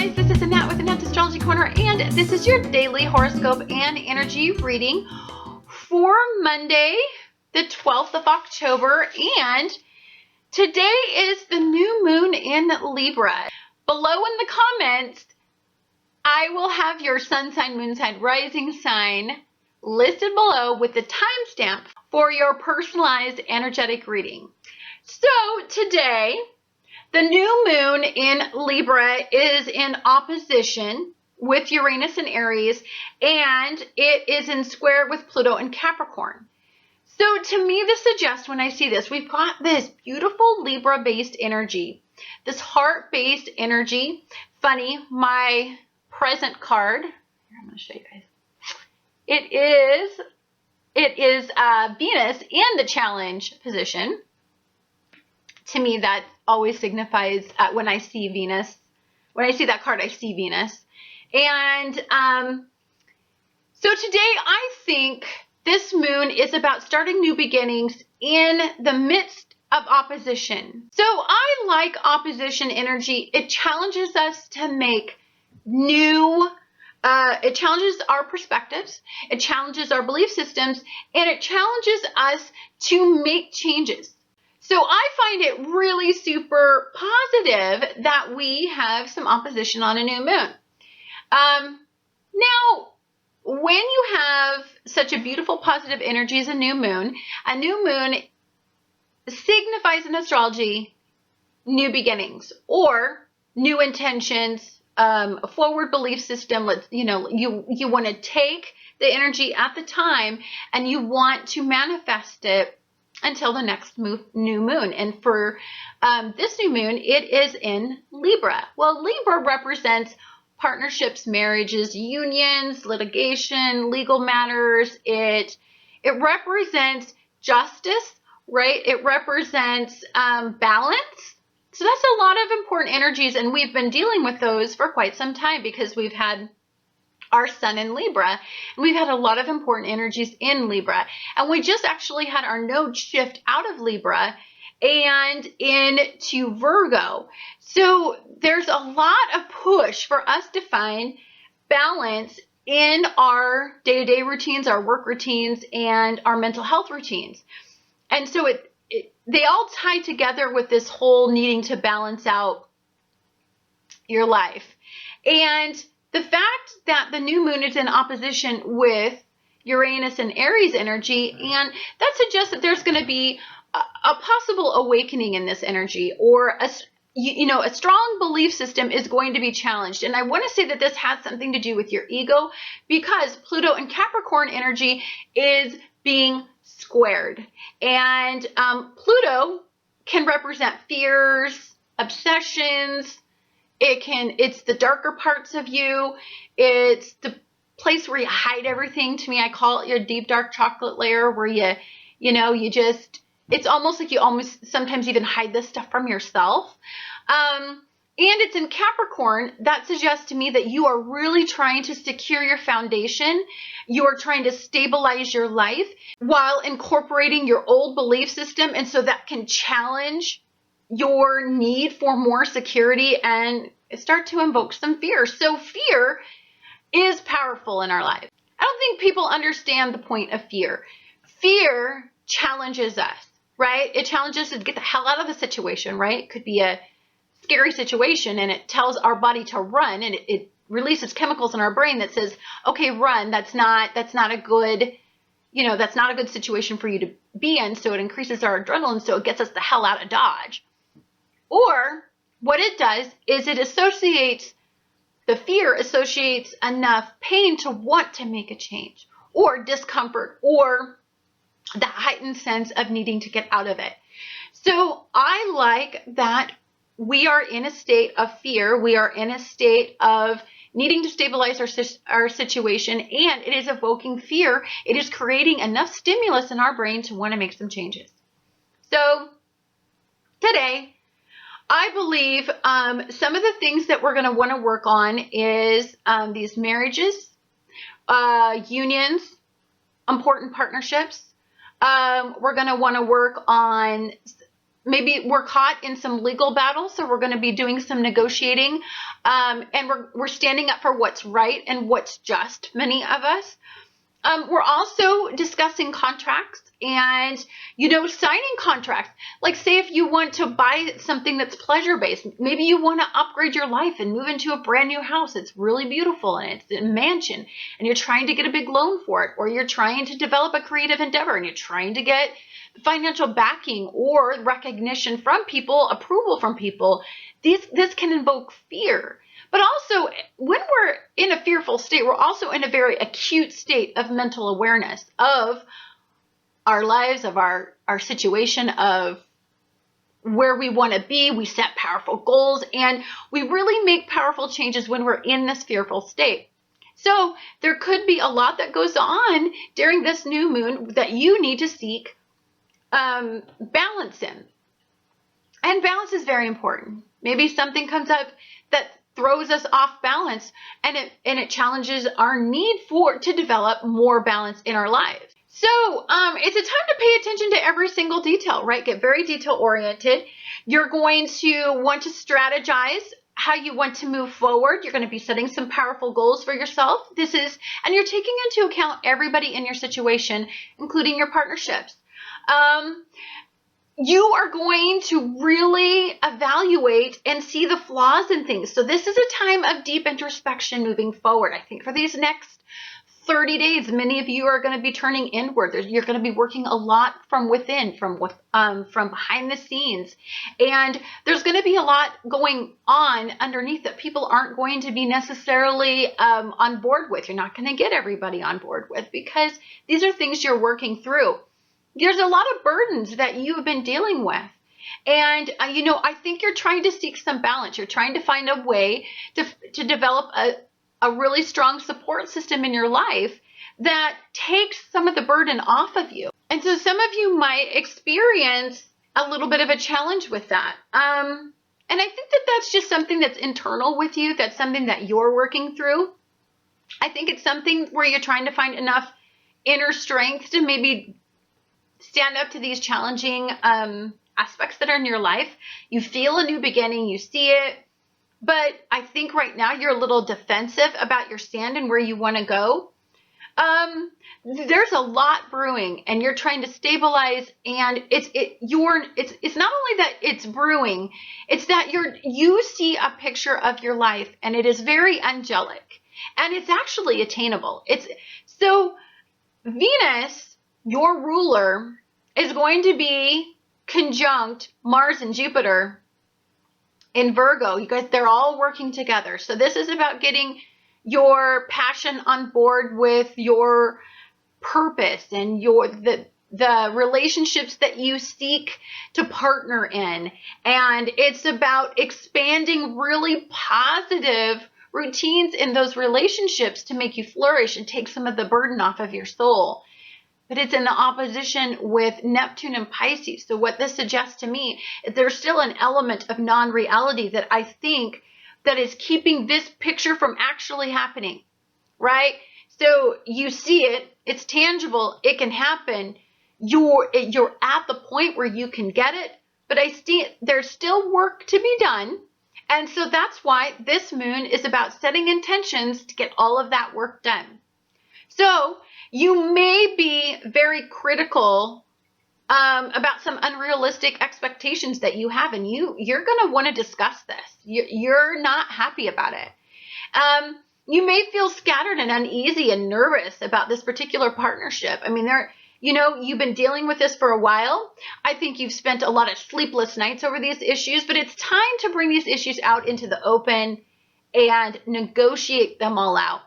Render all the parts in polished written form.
guys, this is Annette with Annette's Astrology Corner, and this is your daily horoscope and energy reading for Monday, the 12th of October, and today is the new moon in Libra. Below in the comments, I will have your sun sign, moon sign, rising sign listed below with the timestamp for your personalized energetic reading. So today, the new moon in Libra is in opposition with Uranus and Aries, and it is in square with Pluto and Capricorn. So to me, this suggests, when I see this, we've got this beautiful Libra-based energy, this heart-based energy. Funny, my present card, here, I'm going to show you guys. It is Venus in the challenge position. To me, that always signifies when I see Venus. When I see that card, I see Venus. And so today, I think this moon is about starting new beginnings in the midst of opposition. So I like opposition energy. It challenges us to make new, it challenges our perspectives, it challenges our belief systems, and it challenges us to make changes. So I find it really super positive that we have some opposition on a new moon. Now, when you have such a beautiful positive energy as a new moon signifies in astrology new beginnings or new intentions, a forward belief system. You want to take the energy at the time and you want to manifest it until the next new moon. And for this new moon, it is in Libra. Well, Libra represents partnerships, marriages, unions, litigation, legal matters. It represents justice, right? It represents balance. So that's a lot of important energies, and we've been dealing with those for quite some time because we've had our sun in Libra, and we've had a lot of important energies in Libra. And we just actually had our node shift out of Libra and into Virgo. So there's a lot of push for us to find balance in our day-to-day routines, our work routines, and our mental health routines. And so they all tie together with this whole needing to balance out your life. And the fact that the new moon is in opposition with Uranus and Aries energy, and that suggests that there's going to be a possible awakening in this energy, or a strong belief system is going to be challenged. And I want to say that this has something to do with your ego, because Pluto and Capricorn energy is being squared. And Pluto can represent fears, obsessions. It's the darker parts of you. It's the place where you hide everything. To me, I call it your deep, dark chocolate layer, where it's almost like you almost sometimes even hide this stuff from yourself. And it's in Capricorn. That suggests to me that you are really trying to secure your foundation. You are trying to stabilize your life while incorporating your old belief system. And so that can challenge your need for more security and start to invoke some fear. So fear is powerful in our life. I don't think people understand the point of fear. Fear challenges us, right? It challenges us to get the hell out of the situation, right? It could be a scary situation, and it tells our body to run, and it releases chemicals in our brain that says, okay, run. That's not a good, that's not a good situation for you to be in. So it increases our adrenaline, so it gets us the hell out of Dodge. Or what it does is the fear associates enough pain to want to make a change, or discomfort, or the heightened sense of needing to get out of it. So I like that we are in a state of fear. We are in a state of needing to stabilize our situation, and it is evoking fear. It is creating enough stimulus in our brain to want to make some changes. So today, I believe some of the things that we're going to want to work on is these marriages, unions, important partnerships. We're going to want to work on maybe we're caught in some legal battles, so we're going to be doing some negotiating, and we're standing up for what's right and what's just, many of us. We're also discussing contracts and, signing contracts. Like, say if you want to buy something that's pleasure-based, maybe you want to upgrade your life and move into a brand new house. It's really beautiful and it's a mansion and you're trying to get a big loan for it, or you're trying to develop a creative endeavor and you're trying to get financial backing or recognition from people, approval from people. This can invoke fear. But also, when we're in a fearful state, we're also in a very acute state of mental awareness of our lives, of our situation, of where we want to be. We set powerful goals, and we really make powerful changes when we're in this fearful state. So there could be a lot that goes on during this new moon that you need to seek balance in. And balance is very important. Maybe something comes up that throws us off balance, and it challenges our need to develop more balance in our lives. So it's a time to pay attention to every single detail, right? Get very detail oriented. You're going to want to strategize how you want to move forward. You're going to be setting some powerful goals for yourself. And you're taking into account everybody in your situation, including your partnerships. You are going to really evaluate and see the flaws in things. So this is a time of deep introspection moving forward. I think for these next 30 days, many of you are going to be turning inward. You're going to be working a lot from within, from behind the scenes. And there's going to be a lot going on underneath that people aren't going to be necessarily on board with. You're not going to get everybody on board with, because these are things you're working through. There's a lot of burdens that you've been dealing with. And, I think you're trying to seek some balance. You're trying to find a way to develop a really strong support system in your life that takes some of the burden off of you. And so some of you might experience a little bit of a challenge with that. And I think that that's just something that's internal with you. That's something that you're working through. I think it's something where you're trying to find enough inner strength to maybe stand up to these challenging aspects that are in your life. You feel a new beginning, you see it, but I think right now you're a little defensive about your stand and where you want to go. There's a lot brewing, and you're trying to stabilize, and it's not only that it's brewing, it's that you see a picture of your life, and it is very angelic, and it's actually attainable. So Venus, your ruler, is going to be conjunct Mars and Jupiter in Virgo. You guys, they're all working together. So this is about getting your passion on board with your purpose and the relationships that you seek to partner in. And it's about expanding really positive routines in those relationships to make you flourish and take some of the burden off of your soul. But it's in the opposition with Neptune and Pisces. So what this suggests to me is there's still an element of non-reality that I think that is keeping this picture from actually happening, right? So you see it, it's tangible, it can happen. You're at the point where you can get it, but there's still work to be done. And so that's why this moon is about setting intentions to get all of that work done. So you may be very critical about some unrealistic expectations that you have, and you're going to want to discuss this. You're not happy about it. You may feel scattered and uneasy and nervous about this particular partnership. I mean, you've been dealing with this for a while. I think you've spent a lot of sleepless nights over these issues, but it's time to bring these issues out into the open and negotiate them all out.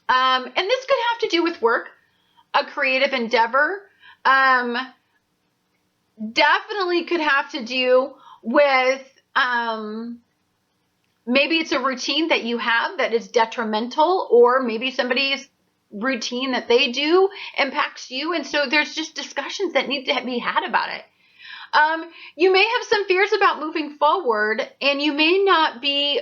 And this could have to do with work, a creative endeavor. Definitely could have to do with maybe it's a routine that you have that is detrimental, or maybe somebody's routine that they do impacts you. And so there's just discussions that need to be had about it. You may have some fears about moving forward, and you may not be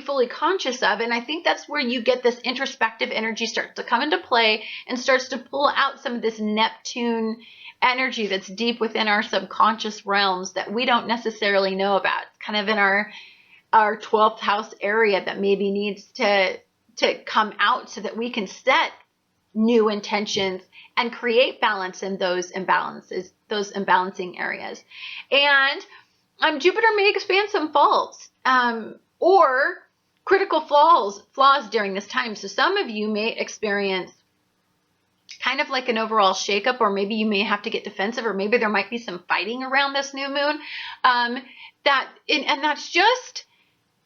fully conscious of. And I think that's where you get this introspective energy starts to come into play and starts to pull out some of this Neptune energy that's deep within our subconscious realms that we don't necessarily know about. It's kind of in our 12th house area that maybe needs to come out so that we can set new intentions and create balance in those imbalances, those imbalancing areas. And Jupiter may expand some faults or critical flaws during this time. So some of you may experience kind of like an overall shakeup, or maybe you may have to get defensive, or maybe there might be some fighting around this new moon. And that's just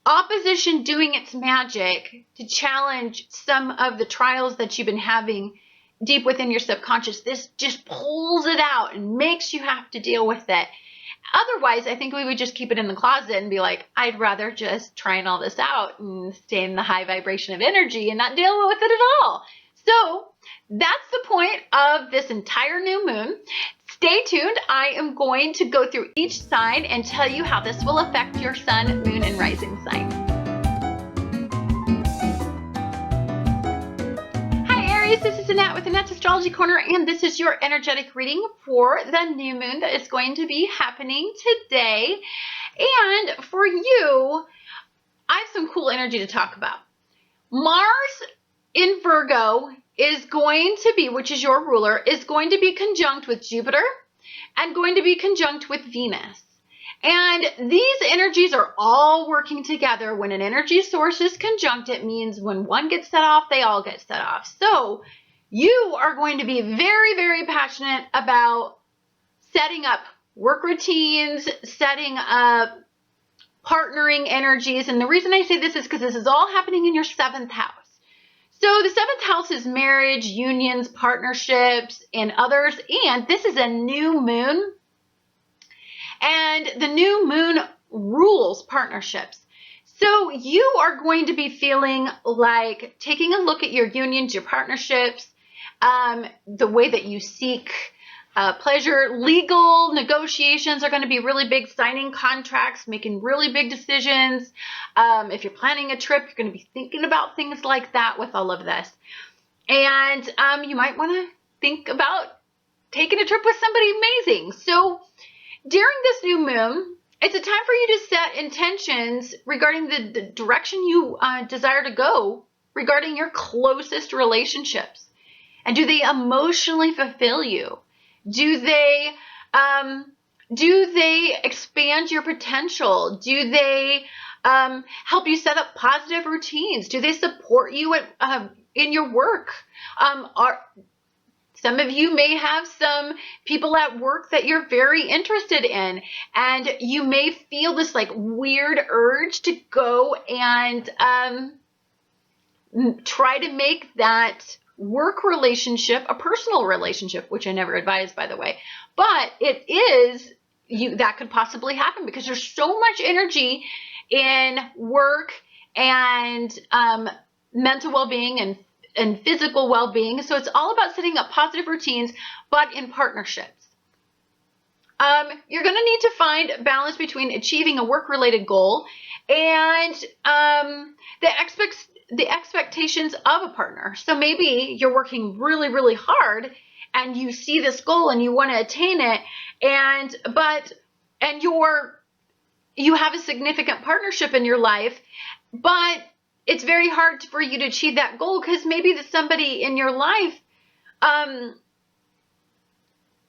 opposition doing its magic to challenge some of the trials that you've been having deep within your subconscious. This just pulls it out and makes you have to deal with it. Otherwise, I think we would just keep it in the closet and be like, I'd rather just trying all this out and stay in the high vibration of energy and not deal with it at all. So that's the point of this entire new moon. Stay tuned. I am going to go through each sign and tell you how this will affect your sun, moon, and rising sign. Hi Aries, this is Annette with Annette's Astrology Corner, and this is your energetic reading for the new moon that is going to be happening today. And for you, I have some cool energy to talk about. Mars in Virgo is going to be, which is your ruler, is going to be conjunct with Jupiter and going to be conjunct with Venus. And these energies are all working together. When an energy source is conjunct, it means when one gets set off, they all get set off. So you are going to be very, very passionate about setting up work routines, setting up partnering energies. And the reason I say this is because this is all happening in your 7th house. So the 7th house is marriage, unions, partnerships, and others. And this is a new moon. And the new moon rules partnerships. So you are going to be feeling like taking a look at your unions, your partnerships, the way that you seek pleasure. Legal negotiations are going to be really big, signing contracts, making really big decisions. If you're planning a trip, you're going to be thinking about things like that with all of this. And you might want to think about taking a trip with somebody amazing. So during this new moon, it's a time for you to set intentions regarding the direction you desire to go regarding your closest relationships. And do they emotionally fulfill you? Do they expand your potential? Do they help you set up positive routines? Do they support you in your work? Some of you may have some people at work that you're very interested in, and you may feel this like weird urge to go and try to make that work relationship a personal relationship, which I never advise, by the way. But it is, that could possibly happen because there's so much energy in work and mental well-being and physical well-being. So it's all about setting up positive routines, but in partnerships. You're going to need to find balance between achieving a work-related goal and the expectations of a partner. So maybe you're working really, really hard and you see this goal and you want to attain it, and you have a significant partnership in your life, but it's very hard for you to achieve that goal because maybe somebody in your life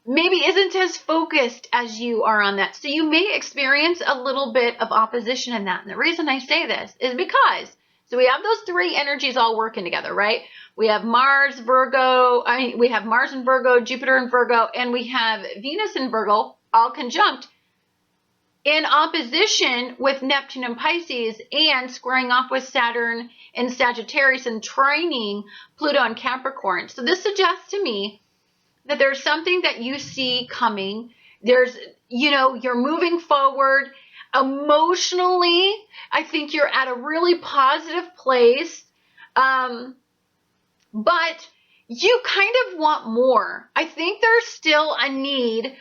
maybe isn't as focused as you are on that. So you may experience a little bit of opposition in that. And the reason I say this is because, so we have those 3 energies all working together, right? We have Mars, we have Mars in Virgo, Jupiter in Virgo, and we have Venus in Virgo, all conjunct, in opposition with Neptune and Pisces, and squaring off with Saturn and Sagittarius, and trining Pluto and Capricorn. So this suggests to me that there's something that you see coming. There's, you're moving forward. Emotionally, I think you're at a really positive place. But you kind of want more. I think there's still a need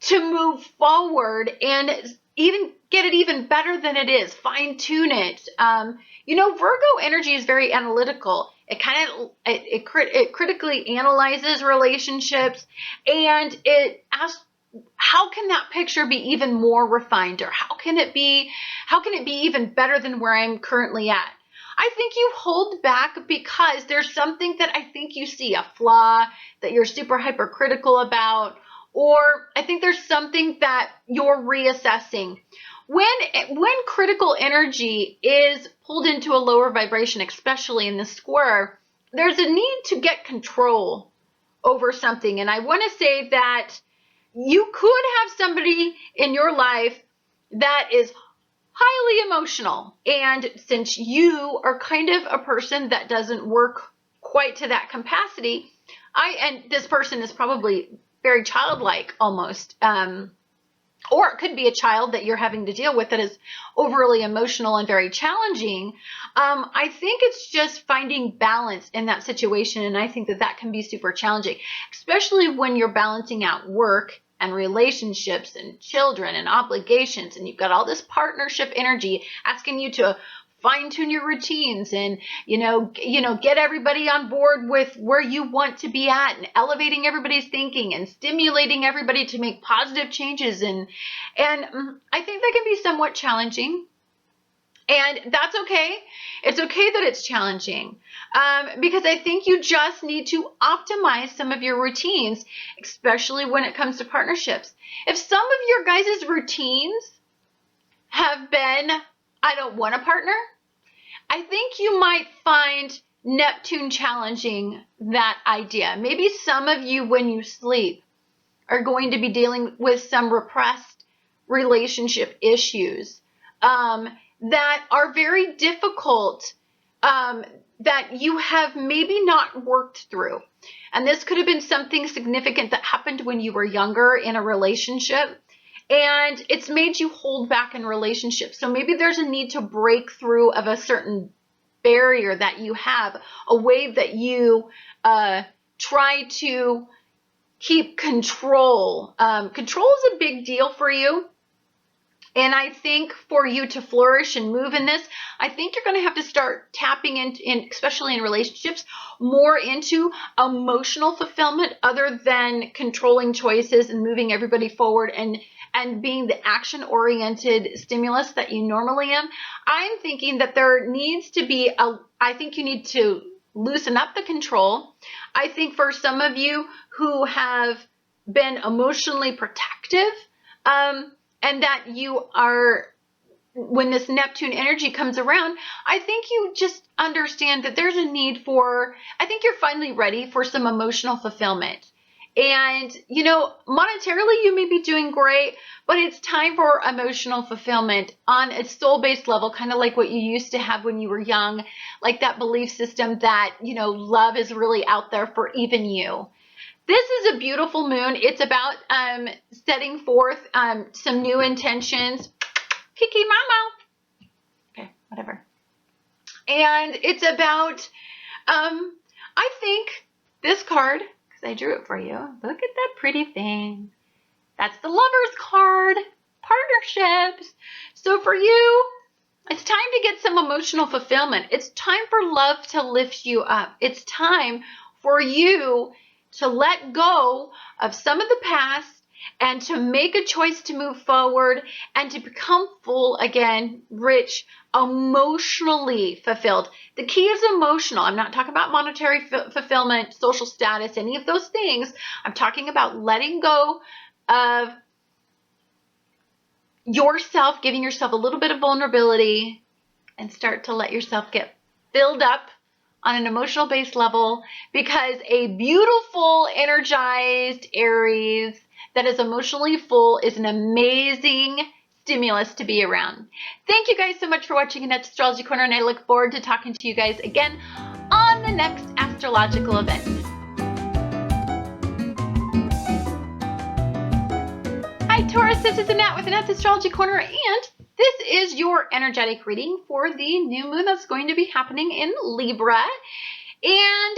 to move forward and even get it even better than it is, fine tune it. Virgo energy is very analytical. It critically analyzes relationships, and it asks, how can that picture be even more refined, or how can it be even better than where I'm currently at? I think you hold back because there's something that I think you see, a flaw that you're super hypercritical about, or I think there's something that you're reassessing. When critical energy is pulled into a lower vibration, especially in the square, there's a need to get control over something. And I want to say that you could have somebody in your life that is highly emotional. And since you are kind of a person that doesn't work quite to that capacity, and this person is probably very childlike almost, or it could be a child that you're having to deal with that is overly emotional and very challenging. I think it's just finding balance in that situation. And I think that can be super challenging, especially when you're balancing out work and relationships and children and obligations. And you've got all this partnership energy asking you to fine tune your routines and, get everybody on board with where you want to be at, and elevating everybody's thinking and stimulating everybody to make positive changes. And I think that can be somewhat challenging. And that's okay. It's okay that it's challenging, because I think you just need to optimize some of your routines, especially when it comes to partnerships. If some of your guys' routines have been, I don't want a partner, I think you might find Neptune challenging that idea. Maybe some of you, when you sleep, are going to be dealing with some repressed relationship issues that are very difficult, that you have maybe not worked through. And this could have been something significant that happened when you were younger in a relationship, and it's made you hold back in relationships. So maybe there's a need to break through of a certain barrier that you have, a way that you try to keep control. Control is a big deal for you. And I think for you to flourish and move in this, I think you're going to have to start tapping in, especially in relationships, more into emotional fulfillment other than controlling choices and moving everybody forward and being the action-oriented stimulus that you normally am. I'm thinking that there needs to be I think you need to loosen up the control. I think for some of you who have been emotionally protective, and that you are, when this Neptune energy comes around, I think you just understand that there's a need for, I think you're finally ready for some emotional fulfillment. And, monetarily you may be doing great, but it's time for emotional fulfillment on a soul-based level, kind of like what you used to have when you were young, like that belief system that, love is really out there for even you. This is a beautiful moon. It's about setting forth some new intentions. Kiki mama. Okay, whatever. And it's about, I think this card, because I drew it for you. Look at that pretty thing. That's the Lover's card. Partnerships. So for you, it's time to get some emotional fulfillment. It's time for love to lift you up. It's time for you to let go of some of the past and to make a choice to move forward and to become full again, rich, emotionally fulfilled. The key is emotional. I'm not talking about monetary fulfillment, social status, any of those things. I'm talking about letting go of yourself, giving yourself a little bit of vulnerability, and start to let yourself get filled up on an emotional based level, because a beautiful, energized Aries that is emotionally full is an amazing stimulus to be around. Thank you guys so much for watching Annette's Astrology Corner, and I look forward to talking to you guys again on the next astrological event. Hi Taurus, this is Annette with Annette's Astrology Corner, and this is your energetic reading for the new moon that's going to be happening in Libra. And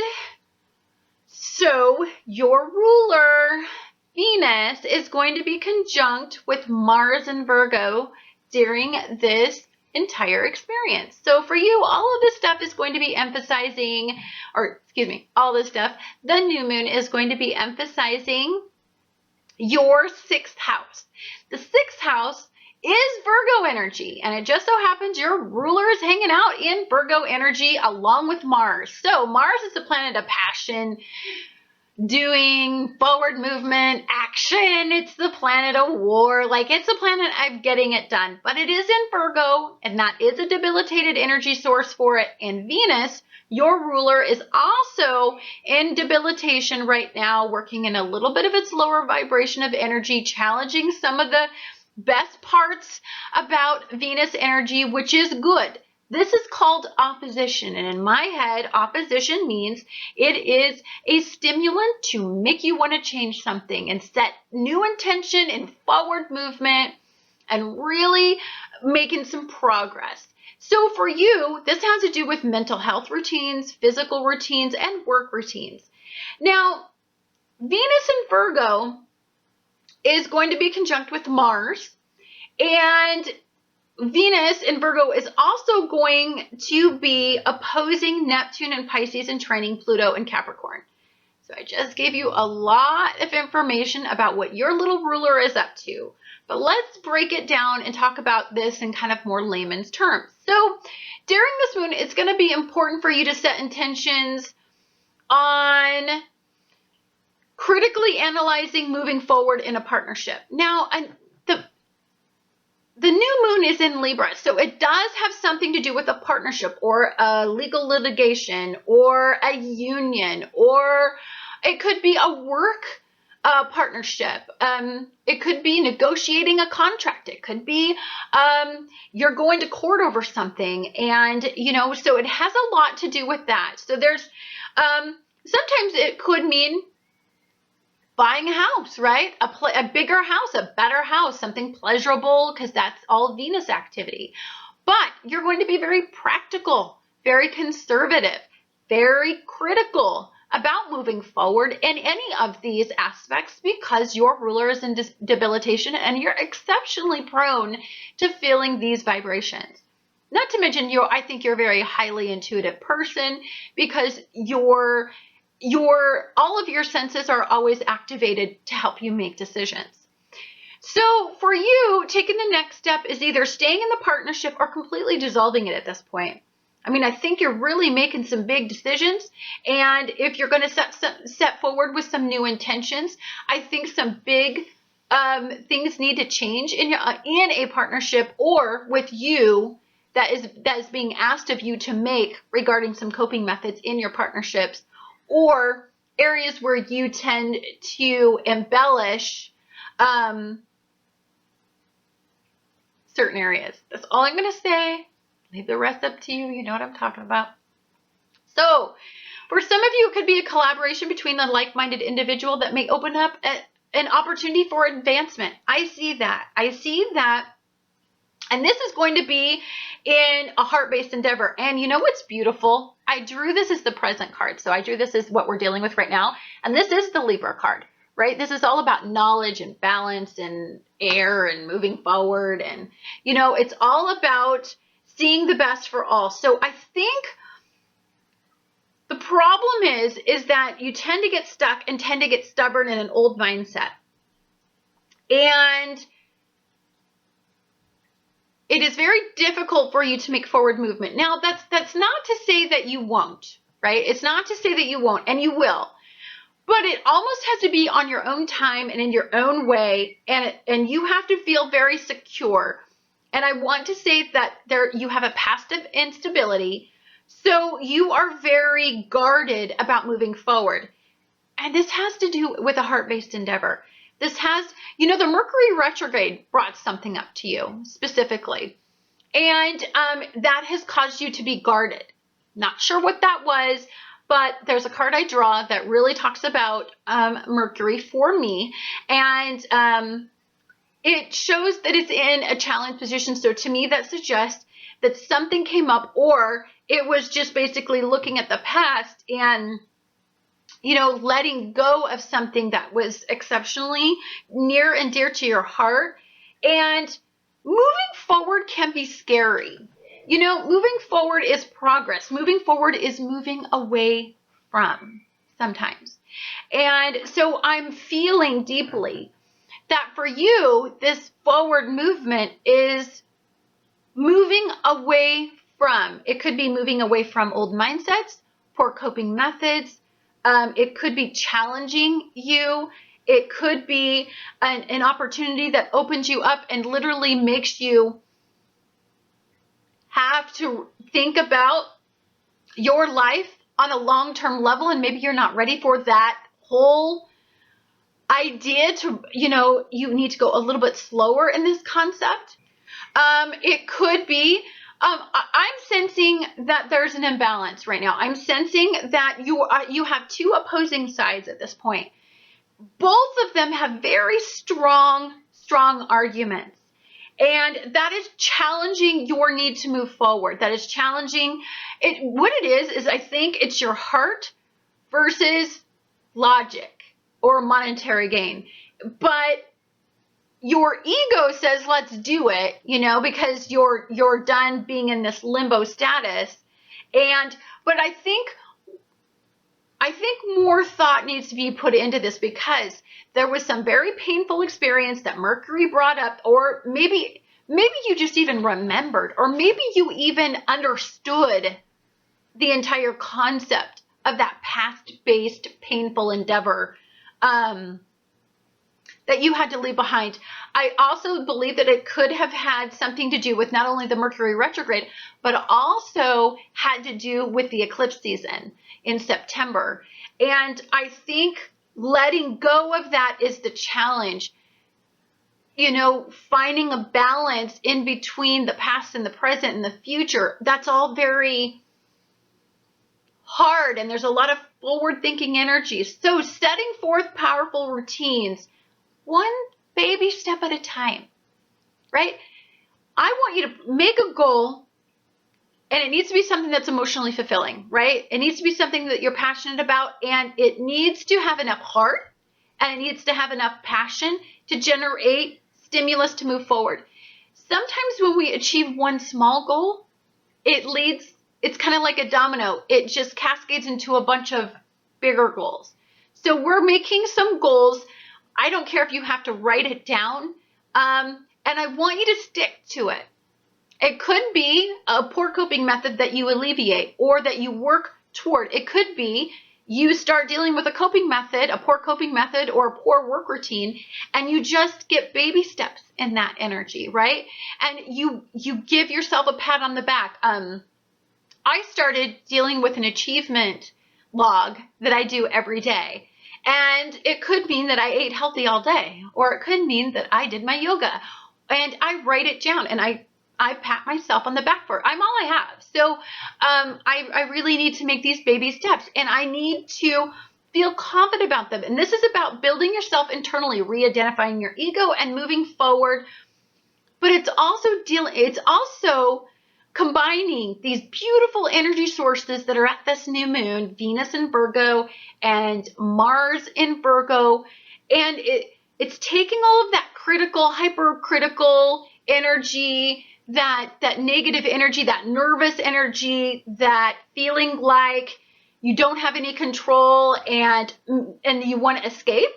so your ruler Venus is going to be conjunct with Mars and Virgo during this entire experience. So for you, all of this stuff is going to be emphasizing, or excuse me, all this stuff, the new moon is going to be emphasizing your 6th house. The 6th house is Virgo energy, and it just so happens your ruler is hanging out in Virgo energy along with Mars. So Mars is the planet of passion, doing, forward movement, action. It's the planet of war. Like, it's the planet of getting it done. But it is in Virgo, and that is a debilitated energy source for it. And Venus, your ruler, is also in debilitation right now, working in a little bit of its lower vibration of energy, challenging some of the best parts about Venus energy, which is good. This is called opposition, and in my head, opposition means it is a stimulant to make you want to change something and set new intention and forward movement and really making some progress. So for you, this has to do with mental health routines, physical routines, and work routines. Now, Venus in Virgo is going to be conjunct with Mars, and Venus in Virgo is also going to be opposing Neptune and Pisces and trining Pluto and Capricorn. So I just gave you a lot of information about what your little ruler is up to. But let's break it down and talk about this in kind of more layman's terms. So during this moon, it's going to be important for you to set intentions on critically analyzing moving forward in a partnership. Now, the new moon is in Libra, so it does have something to do with a partnership or a legal litigation or a union, or it could be a work partnership. It could be negotiating a contract. It could be you're going to court over something, and so it has a lot to do with that. So there's sometimes it could mean buying a house, right? A bigger house, a better house, something pleasurable, because that's all Venus activity. But you're going to be very practical, very conservative, very critical about moving forward in any of these aspects because your ruler is in debilitation and you're exceptionally prone to feeling these vibrations. Not to mention, I think you're a very highly intuitive person because all of your senses are always activated to help you make decisions. So for you, taking the next step is either staying in the partnership or completely dissolving it at this point. I mean, I think you're really making some big decisions, and if you're going to set forward with some new intentions, I think some big things need to change in a partnership or with you that is being asked of you to make regarding some coping methods in your partnerships, or areas where you tend to embellish certain areas. That's all I'm going to say. Leave the rest up to you. You know what I'm talking about. So, for some of you, it could be a collaboration between a like-minded individual that may open up an opportunity for advancement. I see that. And this is going to be in a heart-based endeavor. And you know what's beautiful? I drew this as the present card. So I drew this as what we're dealing with right now. And this is the Libra card, right? This is all about knowledge and balance and air and moving forward. And, it's all about seeing the best for all. So I think the problem is that you tend to get stuck and tend to get stubborn in an old mindset. And it is very difficult for you to make forward movement. Now, that's not to say that you won't, right? It's not to say that you won't, and you will. But it almost has to be on your own time and in your own way, and you have to feel very secure. And I want to say that you have a past of instability, so you are very guarded about moving forward. And this has to do with a heart-based endeavor. This has, the Mercury retrograde brought something up to you specifically. And that has caused you to be guarded. Not sure what that was, but there's a card I draw that really talks about Mercury for me. And it shows that it's in a challenge position. So to me, that suggests that something came up, or it was just basically looking at the past and letting go of something that was exceptionally near and dear to your heart. And moving forward can be scary. Moving forward is progress. Moving forward is moving away from sometimes. And so I'm feeling deeply that for you, this forward movement is moving away from. It could be moving away from old mindsets, poor coping methods. It could be challenging you. It could be an opportunity that opens you up and literally makes you have to think about your life on a long-term level, and maybe you're not ready for that whole idea to, you need to go a little bit slower in this concept. It could be, I'm sensing that there's an imbalance right now. I'm sensing that you have two opposing sides at this point. Both of them have very strong arguments. And that is challenging your need to move forward. That is challenging it. What it is I think it's your heart versus logic or monetary gain. But your ego says, let's do it, because you're done being in this limbo status. But I think more thought needs to be put into this, because there was some very painful experience that Mercury brought up, or maybe you just even remembered, or maybe you even understood the entire concept of that past-based painful endeavor that you had to leave behind. I also believe that it could have had something to do with not only the Mercury retrograde, but also had to do with the eclipse season in September. And I think letting go of that is the challenge. Finding a balance in between the past and the present and the future, that's all very hard, and there's a lot of forward-thinking energy. So setting forth powerful routines, one baby step at a time, right? I want you to make a goal, and it needs to be something that's emotionally fulfilling, right? It needs to be something that you're passionate about, and it needs to have enough heart, and it needs to have enough passion to generate stimulus to move forward. Sometimes when we achieve one small goal, it's kind of like a domino. It just cascades into a bunch of bigger goals. So we're making some goals. I don't care if you have to write it down. And I want you to stick to it. It could be a poor coping method that you alleviate or that you work toward. It could be you start dealing with a coping method, a poor coping method, or a poor work routine, and you just get baby steps in that energy, right? And you give yourself a pat on the back. I started dealing with an achievement log that I do every day. And it could mean that I ate healthy all day, or it could mean that I did my yoga. And I write it down, and I pat myself on the back for it. I'm all I have. So I really need to make these baby steps, and I need to feel confident about them. And this is about building yourself internally, re-identifying your ego and moving forward. But it's also combining these beautiful energy sources that are at this new moon, Venus in Virgo and Mars in Virgo. And it's taking all of that critical, hypercritical energy, that negative energy, that nervous energy, that feeling like you don't have any control and you want to escape.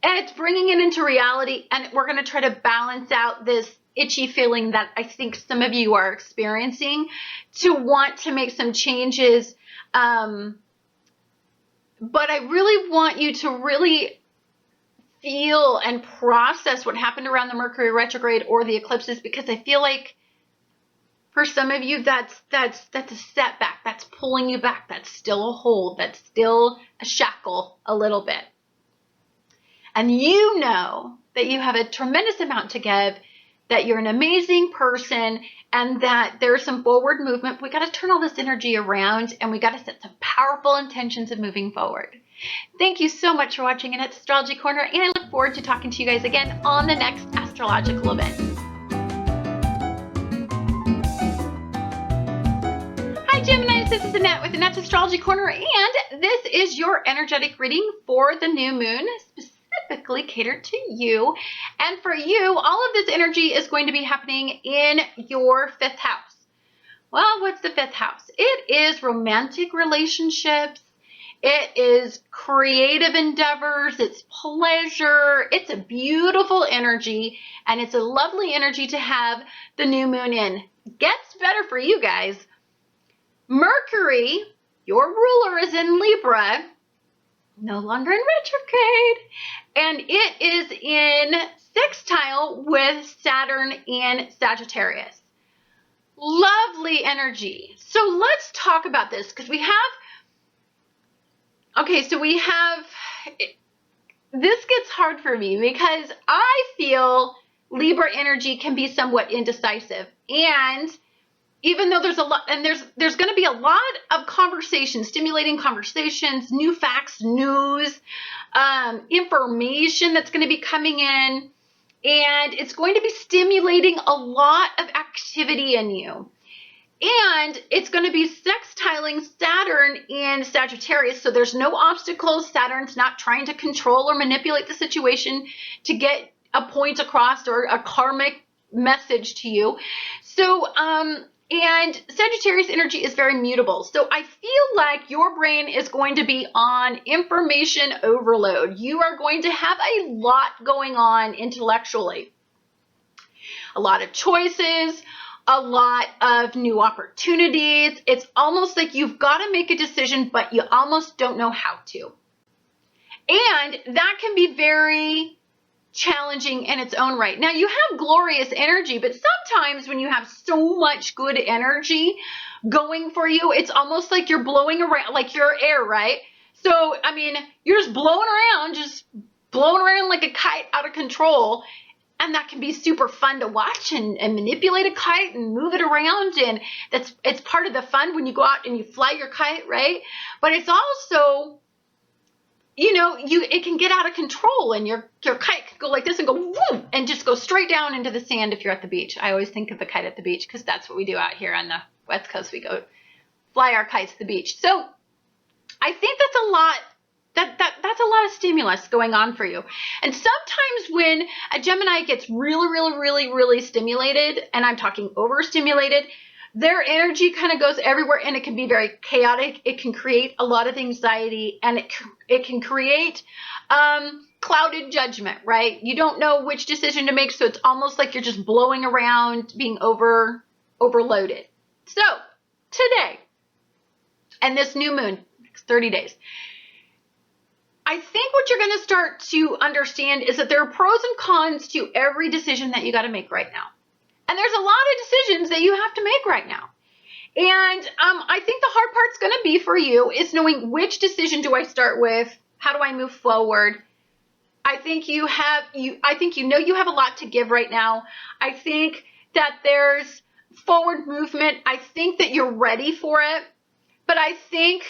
And it's bringing it into reality, and we're going to try to balance out this itchy feeling that I think some of you are experiencing, to want to make some changes. But I really want you to really feel and process what happened around the Mercury retrograde or the eclipses, because I feel like for some of you that's a setback, that's pulling you back, that's still a hold, that's still a shackle a little bit. And you know that you have a tremendous amount to give, that you're an amazing person, and that there's some forward movement. We got to turn all this energy around, and we got to set some powerful intentions of moving forward. Thank you so much for watching Annette's Astrology Corner, and I look forward to talking to you guys again on the next astrological event. Hi, Gemini. guys, this is Annette with Annette's Astrology Corner, and this is your energetic reading for the new moon, specifically catered to you. And for you, all of this energy is going to be happening in your 5th house. Well, what's the 5th house? It is romantic relationships. It is creative endeavors. It's pleasure. It's a beautiful energy, and it's a lovely energy to have the new moon in. Gets better for you guys. Mercury, your ruler, is in Libra, no longer in retrograde, and it is in sextile with Saturn in Sagittarius. Lovely energy. So let's talk about this, because this gets hard for me because I feel Libra energy can be somewhat indecisive, and even though there's a lot, and there's going to be a lot of conversations, stimulating conversations, new facts, news, information that's going to be coming in, and it's going to be stimulating a lot of activity in you. And it's going to be sextiling Saturn in Sagittarius, so there's no obstacles. Saturn's not trying to control or manipulate the situation to get a point across or a karmic message to you. So, and Sagittarius energy is very mutable. So I feel like your brain is going to be on information overload. You are going to have a lot going on intellectually. A lot of choices, a lot of new opportunities. It's almost like you've got to make a decision, but you almost don't know how to. And that can be very challenging in its own right. Now, you have glorious energy, but sometimes when you have so much good energy going for you, it's almost like you're blowing around, like you're air, right? So, I mean, you're just blowing around like a kite out of control. And that can be super fun to watch and manipulate a kite and move it around. And it's part of the fun when you go out and you fly your kite, right? But it's also, you know, it can get out of control, and your kite can go like this and go whoom, and just go straight down into the sand if you're at the beach. I always think of the kite at the beach because that's what we do out here on the West Coast. We go fly our kites to the beach. So I think that's a lot. That's a lot of stimulus going on for you. And sometimes when a Gemini gets really stimulated, and I'm talking overstimulated, their energy kind of goes everywhere, and it can be very chaotic. It can create a lot of anxiety, and it can create clouded judgment, right? You don't know which decision to make, so it's almost like you're just blowing around, being overloaded. So today, and this new moon, next 30 days, I think what you're going to start to understand is that there are pros and cons to every decision that you got to make right now. And there's a lot of decisions that you have to make right now. And I think the hard part's going to be for you is knowing which decision do I start with? How do I move forward? I think you know you have a lot to give right now. I think that there's forward movement. I think that you're ready for it. But I think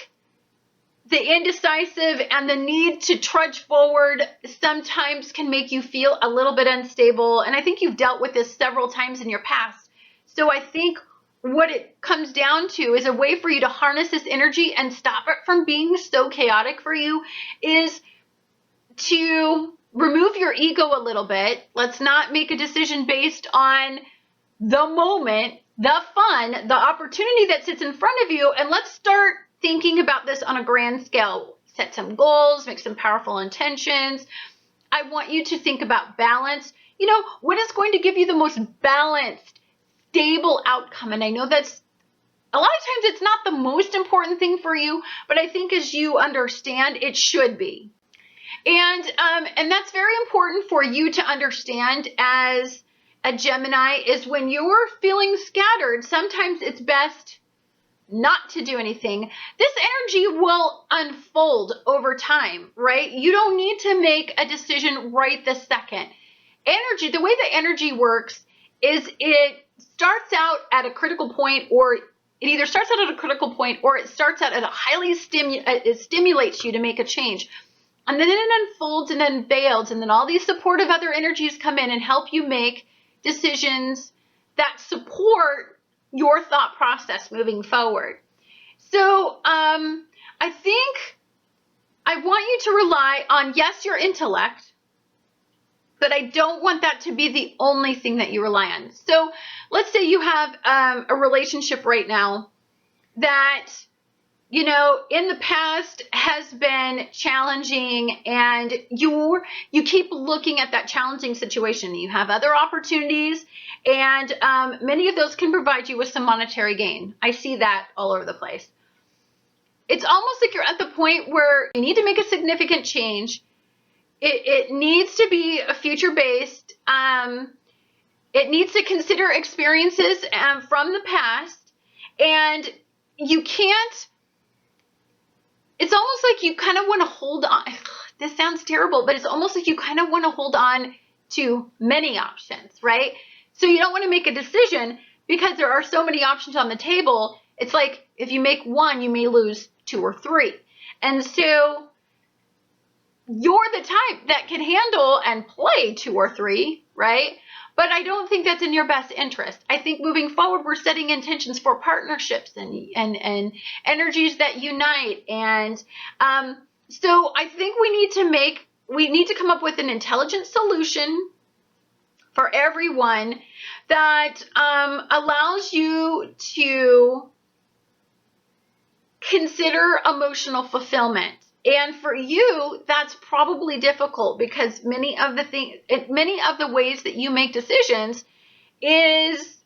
the indecisive and the need to trudge forward sometimes can make you feel a little bit unstable. And I think you've dealt with this several times in your past. So I think what it comes down to is a way for you to harness this energy and stop it from being so chaotic for you is to remove your ego a little bit. Let's not make a decision based on the moment, the fun, the opportunity that sits in front of you, and let's start thinking about this on a grand scale. Set some goals, make some powerful intentions. I want you to think about balance. You know, what is going to give you the most balanced, stable outcome? And I know that's a lot of times it's not the most important thing for you, but I think as you understand, it should be. And that's very important for you to understand as a Gemini is when you're feeling scattered, sometimes it's best not to do anything. This energy will unfold over time, right? You don't need to make a decision right this second. Energy, the way the energy works is it starts out at a critical point, or it either starts out at a critical point or it starts out at a highly it stimulates you to make a change. And then it unfolds and unveils, and then all these supportive other energies come in and help you make decisions that support your thought process moving forward. So I think I want you to rely on, yes, your intellect, but I don't want that to be the only thing that you rely on. So let's say you have a relationship right now that, you know, in the past has been challenging, and you keep looking at that challenging situation. You have other opportunities, and many of those can provide you with some monetary gain. I see that all over the place. It's almost like you're at the point where you need to make a significant change. It needs to be a future-based. It needs to consider experiences from the past, and you can't. It's almost like you kind of want to hold on. This sounds terrible, but it's almost like you kind of want to hold on to many options, right? So you don't want to make a decision because there are so many options on the table. It's like if you make one, you may lose 2 or 3. And so you're the type that can handle and play 2 or 3, right? But I don't think that's in your best interest. I think moving forward, we're setting intentions for partnerships and energies that unite. And so I think we need to come up with an intelligent solution for everyone that allows you to consider emotional fulfillment. And for you, that's probably difficult because many of the ways that you make decisions is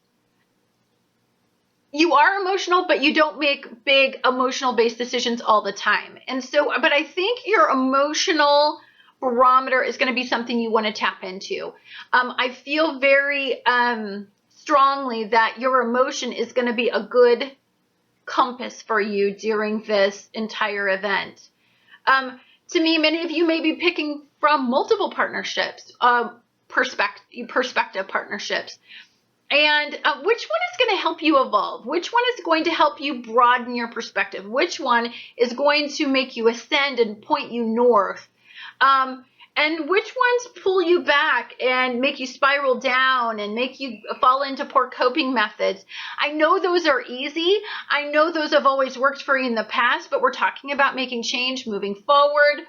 you are emotional, but you don't make big emotional based decisions all the time. And so, but I think your emotional barometer is going to be something you want to tap into. I feel very strongly that your emotion is going to be a good compass for you during this entire event. To me, many of you may be picking from multiple partnerships, perspective partnerships. And which one is going to help you evolve? Which one is going to help you broaden your perspective? Which one is going to make you ascend and point you north? And which ones pull you back and make you spiral down and make you fall into poor coping methods? I know those are easy. I know those have always worked for you in the past, but we're talking about making change, moving forward.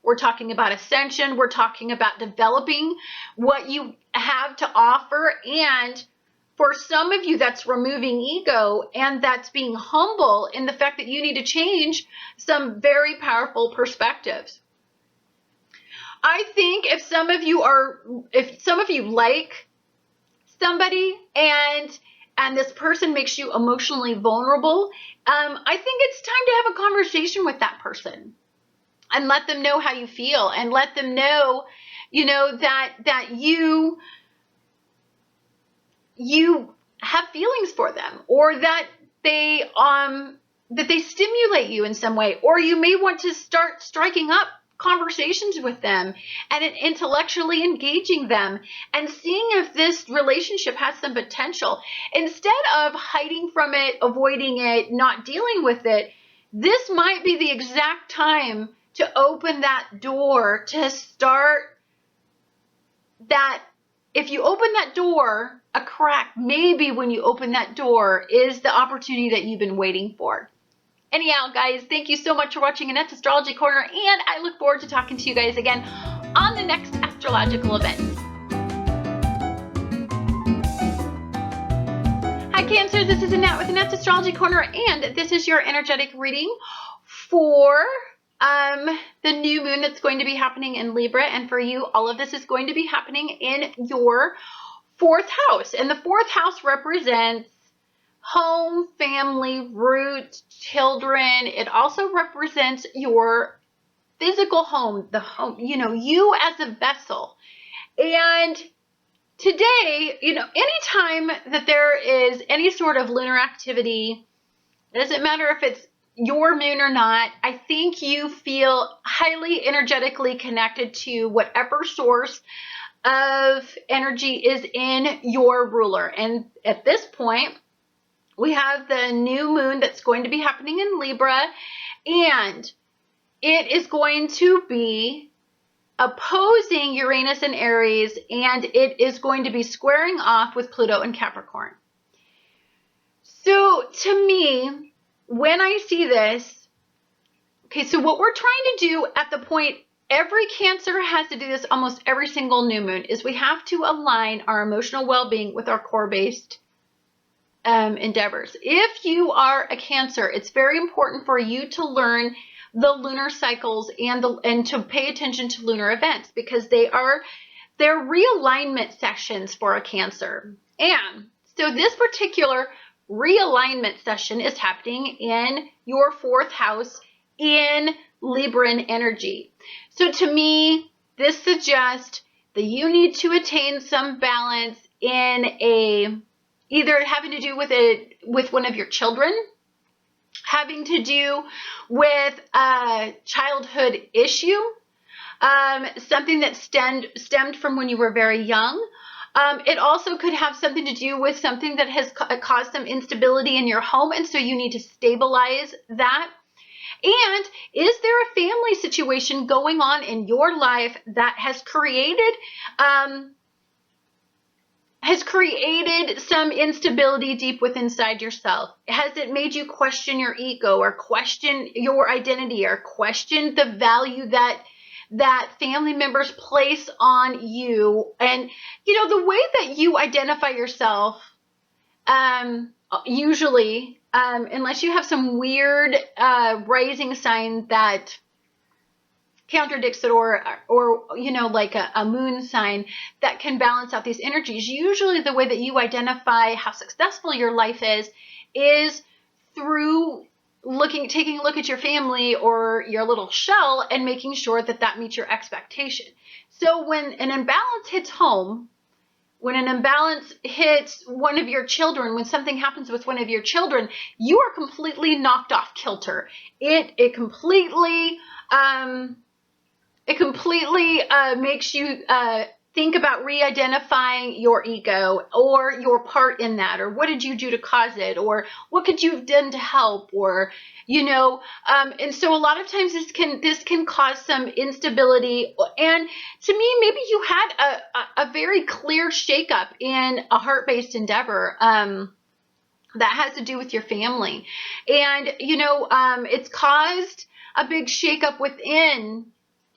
We're talking about ascension. We're talking about developing what you have to offer. And for some of you, that's removing ego, and that's being humble in the fact that you need to change some very powerful perspectives. I think if some of you like somebody and this person makes you emotionally vulnerable, I think it's time to have a conversation with that person and let them know how you feel, and let them know, that you have feelings for them, or that they stimulate you in some way, or you may want to start striking up conversations with them and intellectually engaging them and seeing if this relationship has some potential. Instead of hiding from it, avoiding it, not dealing with it, this might be the exact time to open that door, to start that. If you open that door a crack, maybe when you open that door is the opportunity that you've been waiting for. Anyhow, guys, thank you so much for watching Annette's Astrology Corner, and I look forward to talking to you guys again on the next astrological event. Hi, Cancer. This is Annette with Annette's Astrology Corner, and this is your energetic reading for the new moon that's going to be happening in Libra. And for you, all of this is going to be happening in your 4th house. And the 4th house represents home, family, roots, children. It also represents your physical home, the home, you as a vessel. And today, anytime that there is any sort of lunar activity, it doesn't matter if it's your moon or not, I think you feel highly energetically connected to whatever source of energy is in your ruler. And at this point, we have the new moon that's going to be happening in Libra, and it is going to be opposing Uranus and Aries, and it is going to be squaring off with Pluto and Capricorn. So to me, when I see this, okay, so what we're trying to do at the point, every Cancer has to do this almost every single new moon, is we have to align our emotional well-being with our core-based endeavors. If you are a Cancer, it's very important for you to learn the lunar cycles and to pay attention to lunar events, because they're realignment sessions for a Cancer. And so this particular realignment session is happening in your 4th house in Libran energy. So to me, this suggests that you need to attain some balance in either having to do with one of your children, having to do with a childhood issue, something that stemmed from when you were very young. It also could have something to do with something that has caused some instability in your home, and so you need to stabilize that. And is there a family situation going on in your life that has created some instability deep within inside yourself? Has it made you question your ego, or question your identity, or question the value that family members place on you? And, the way that you identify yourself, usually, unless you have some weird rising sign that contradicts it, or like a moon sign that can balance out these energies, usually the way that you identify how successful your life is through taking a look at your family or your little shell and making sure that meets your expectation. So when an imbalance hits home, when an imbalance hits one of your children, when something happens with one of your children, you are completely knocked off kilter. It completely makes you think about re-identifying your ego or your part in that, or what did you do to cause it, or what could you have done to help, or and so a lot of times this can cause some instability. And to me, maybe you had a very clear shakeup in a heart-based endeavor that has to do with your family, and it's caused a big shakeup within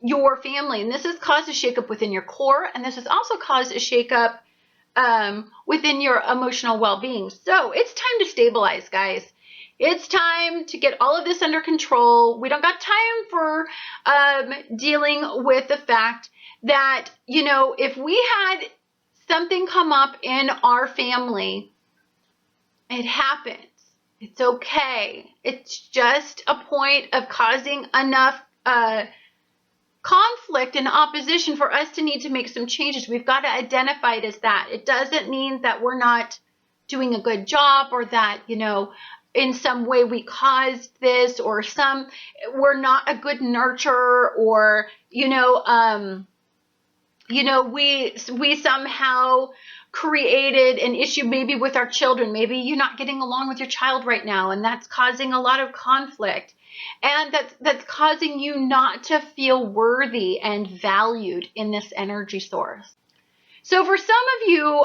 your family, and this has caused a shakeup within your core, and this has also caused a shakeup within your emotional well-being. So it's time to stabilize, guys. It's time to get all of this under control. We don't got time for dealing with the fact that, if we had something come up in our family, it happens. It's okay. It's just a point of causing enough conflict and opposition for us to need to make some changes. We've got to identify it as that. It doesn't mean that we're not doing a good job, or that, in some way we caused this, or we're not a good nurturer, or, we somehow created an issue maybe with our children. Maybe you're not getting along with your child right now, and that's causing a lot of conflict. And that's causing you not to feel worthy and valued in this energy source. So for some of you,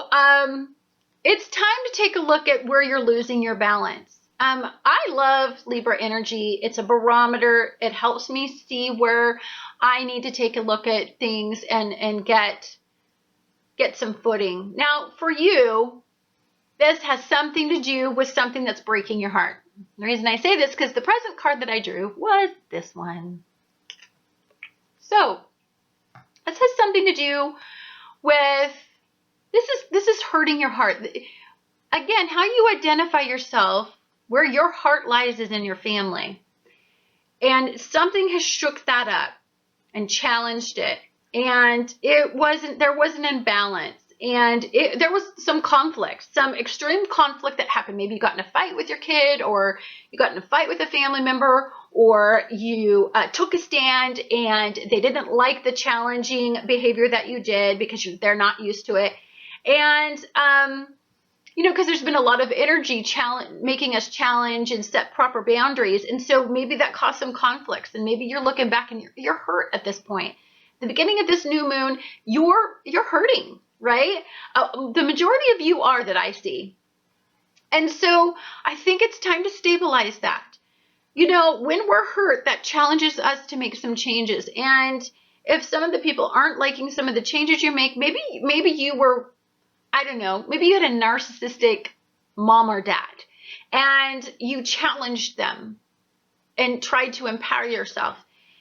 it's time to take a look at where you're losing your balance. I love Libra energy. It's a barometer. It helps me see where I need to take a look at things and get some footing. Now, for you, this has something to do with something that's breaking your heart. The reason I say this is because the present card that I drew was this one. So this has something to do with, this is hurting your heart. Again, how you identify yourself, where your heart lies, is in your family. And something has shook that up and challenged it. And there was an imbalance. And there was some conflict, some extreme conflict that happened. Maybe you got in a fight with your kid, or you got in a fight with a family member, or you took a stand and they didn't like the challenging behavior that you did because they're not used to it. And, because there's been a lot of energy making us challenge and set proper boundaries. And so maybe that caused some conflicts, and maybe you're looking back and you're hurt at this point. The beginning of this new moon, you're hurting. Right? The majority of you are, that I see. And so I think it's time to stabilize that. when we're hurt, that challenges us to make some changes. And if some of the people aren't liking some of the changes you make, maybe you were, I don't know, maybe you had a narcissistic mom or dad and you challenged them and tried to empower yourself.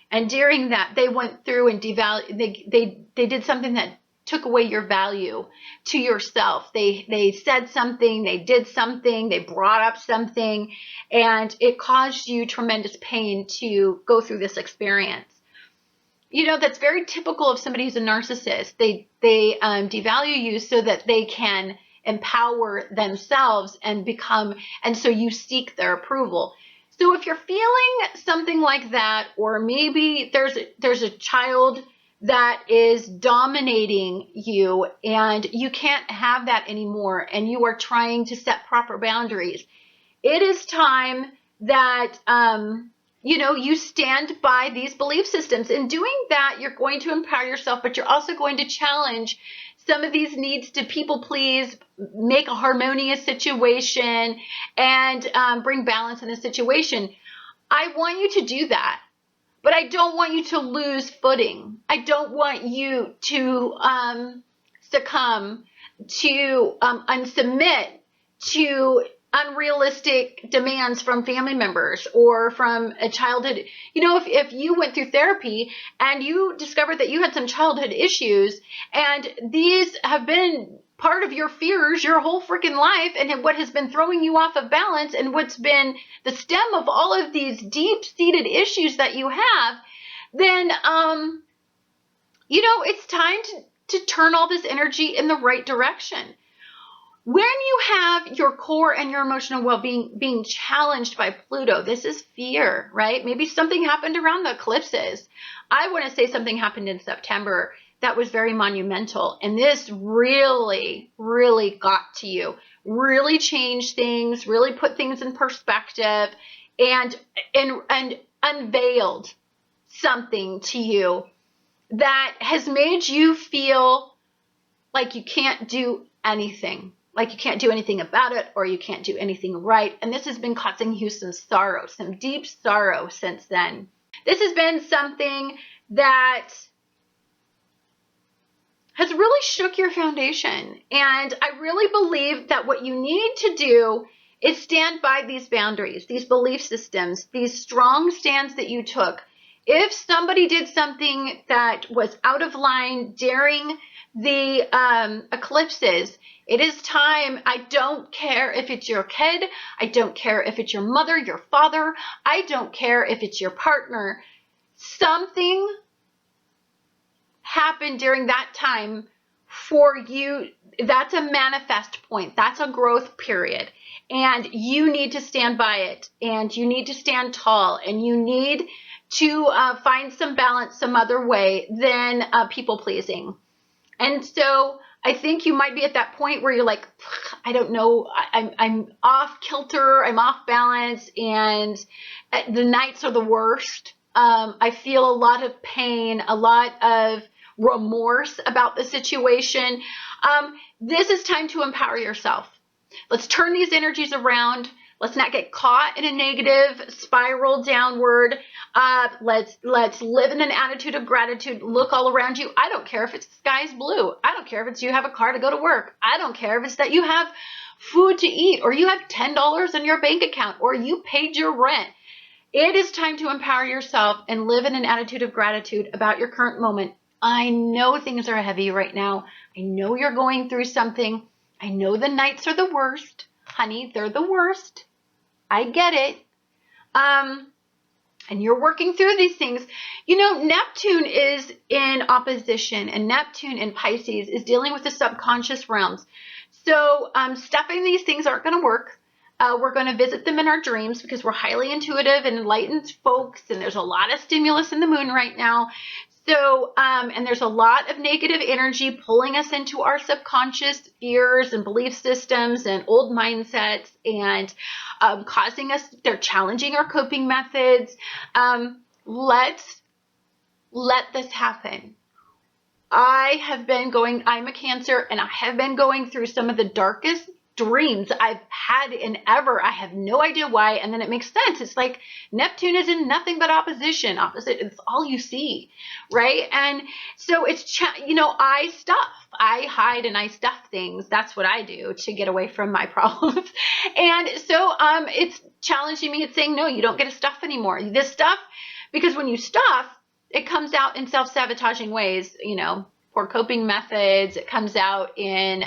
And during that, they went through and they did something that took away your value to yourself. They said something, they did something, they brought up something, and it caused you tremendous pain to go through this experience. That's very typical of somebody who's a narcissist. They devalue you so that they can empower themselves and so you seek their approval. So if you're feeling something like that, or maybe there's a child that is dominating you and you can't have that anymore, and you are trying to set proper boundaries, it is time that you stand by these belief systems. In doing that, you're going to empower yourself, but you're also going to challenge some of these needs to people please, make a harmonious situation, and bring balance in the situation. I want you to do that, but I don't want you to lose footing. I don't want you to succumb to unsubmit to unrealistic demands from family members or from a childhood. If you went through therapy and you discovered that you had some childhood issues, and these have been part of your fears your whole freaking life, and what has been throwing you off of balance, and what's been the stem of all of these deep-seated issues that you have, then it's time to turn all this energy in the right direction. When you have your core and your emotional well-being being challenged by Pluto, this is fear, right? Maybe something happened around the eclipses. I want to say something happened in September that was very monumental. And this really, really got to you, really changed things, really put things in perspective, and unveiled something to you that has made you feel like you can't do anything. Like you can't do anything about it, or you can't do anything right. And this has been causing you some sorrow, some deep sorrow since then. This has been something that has really shook your foundation. And I really believe that what you need to do is stand by these boundaries, these belief systems, these strong stands that you took. If somebody did something that was out of line during the eclipses, it is time. I don't care if it's your kid. I don't care if it's your mother, your father. I don't care if it's your partner. Something happened during that time for you. That's a manifest point. That's a growth period. And you need to stand by it. And you need to stand tall. And you need to find some balance some other way than people pleasing. And so I think you might be at that point where you're like, I don't know, I'm off kilter, I'm off balance, and the nights are the worst. I feel a lot of pain, a lot of remorse about the situation. This is time to empower yourself. Let's turn these energies around. Let's not get caught in a negative spiral downward. Let's live in an attitude of gratitude. Look all around you. I don't care if it's the sky's blue. I don't care if it's you have a car to go to work. I don't care if it's that you have food to eat, or you have $10 in your bank account, or you paid your rent. It is time to empower yourself and live in an attitude of gratitude about your current moment. I know things are heavy right now. I know you're going through something. I know the nights are the worst. Honey, they're the worst. I get it. And you're working through these things. Neptune is in opposition, and Neptune in Pisces is dealing with the subconscious realms. So stuffing these things aren't going to work. We're going to visit them in our dreams because we're highly intuitive and enlightened folks, and there's a lot of stimulus in the moon right now. So, and there's a lot of negative energy pulling us into our subconscious fears and belief systems and old mindsets, and causing us, they're challenging our coping methods. Let's let this happen. I'm a Cancer, and I have been going through some of the darkest dreams I've had in ever. I have no idea why. And then it makes sense. It's like Neptune is in nothing but opposition. Opposite, it's all you see, right? And so it's, I hide and I stuff things. That's what I do to get away from my problems. And so it's challenging me. It's saying, no, you don't get to stuff anymore. This stuff, because when you stuff, it comes out in self-sabotaging ways, poor coping methods. It comes out in,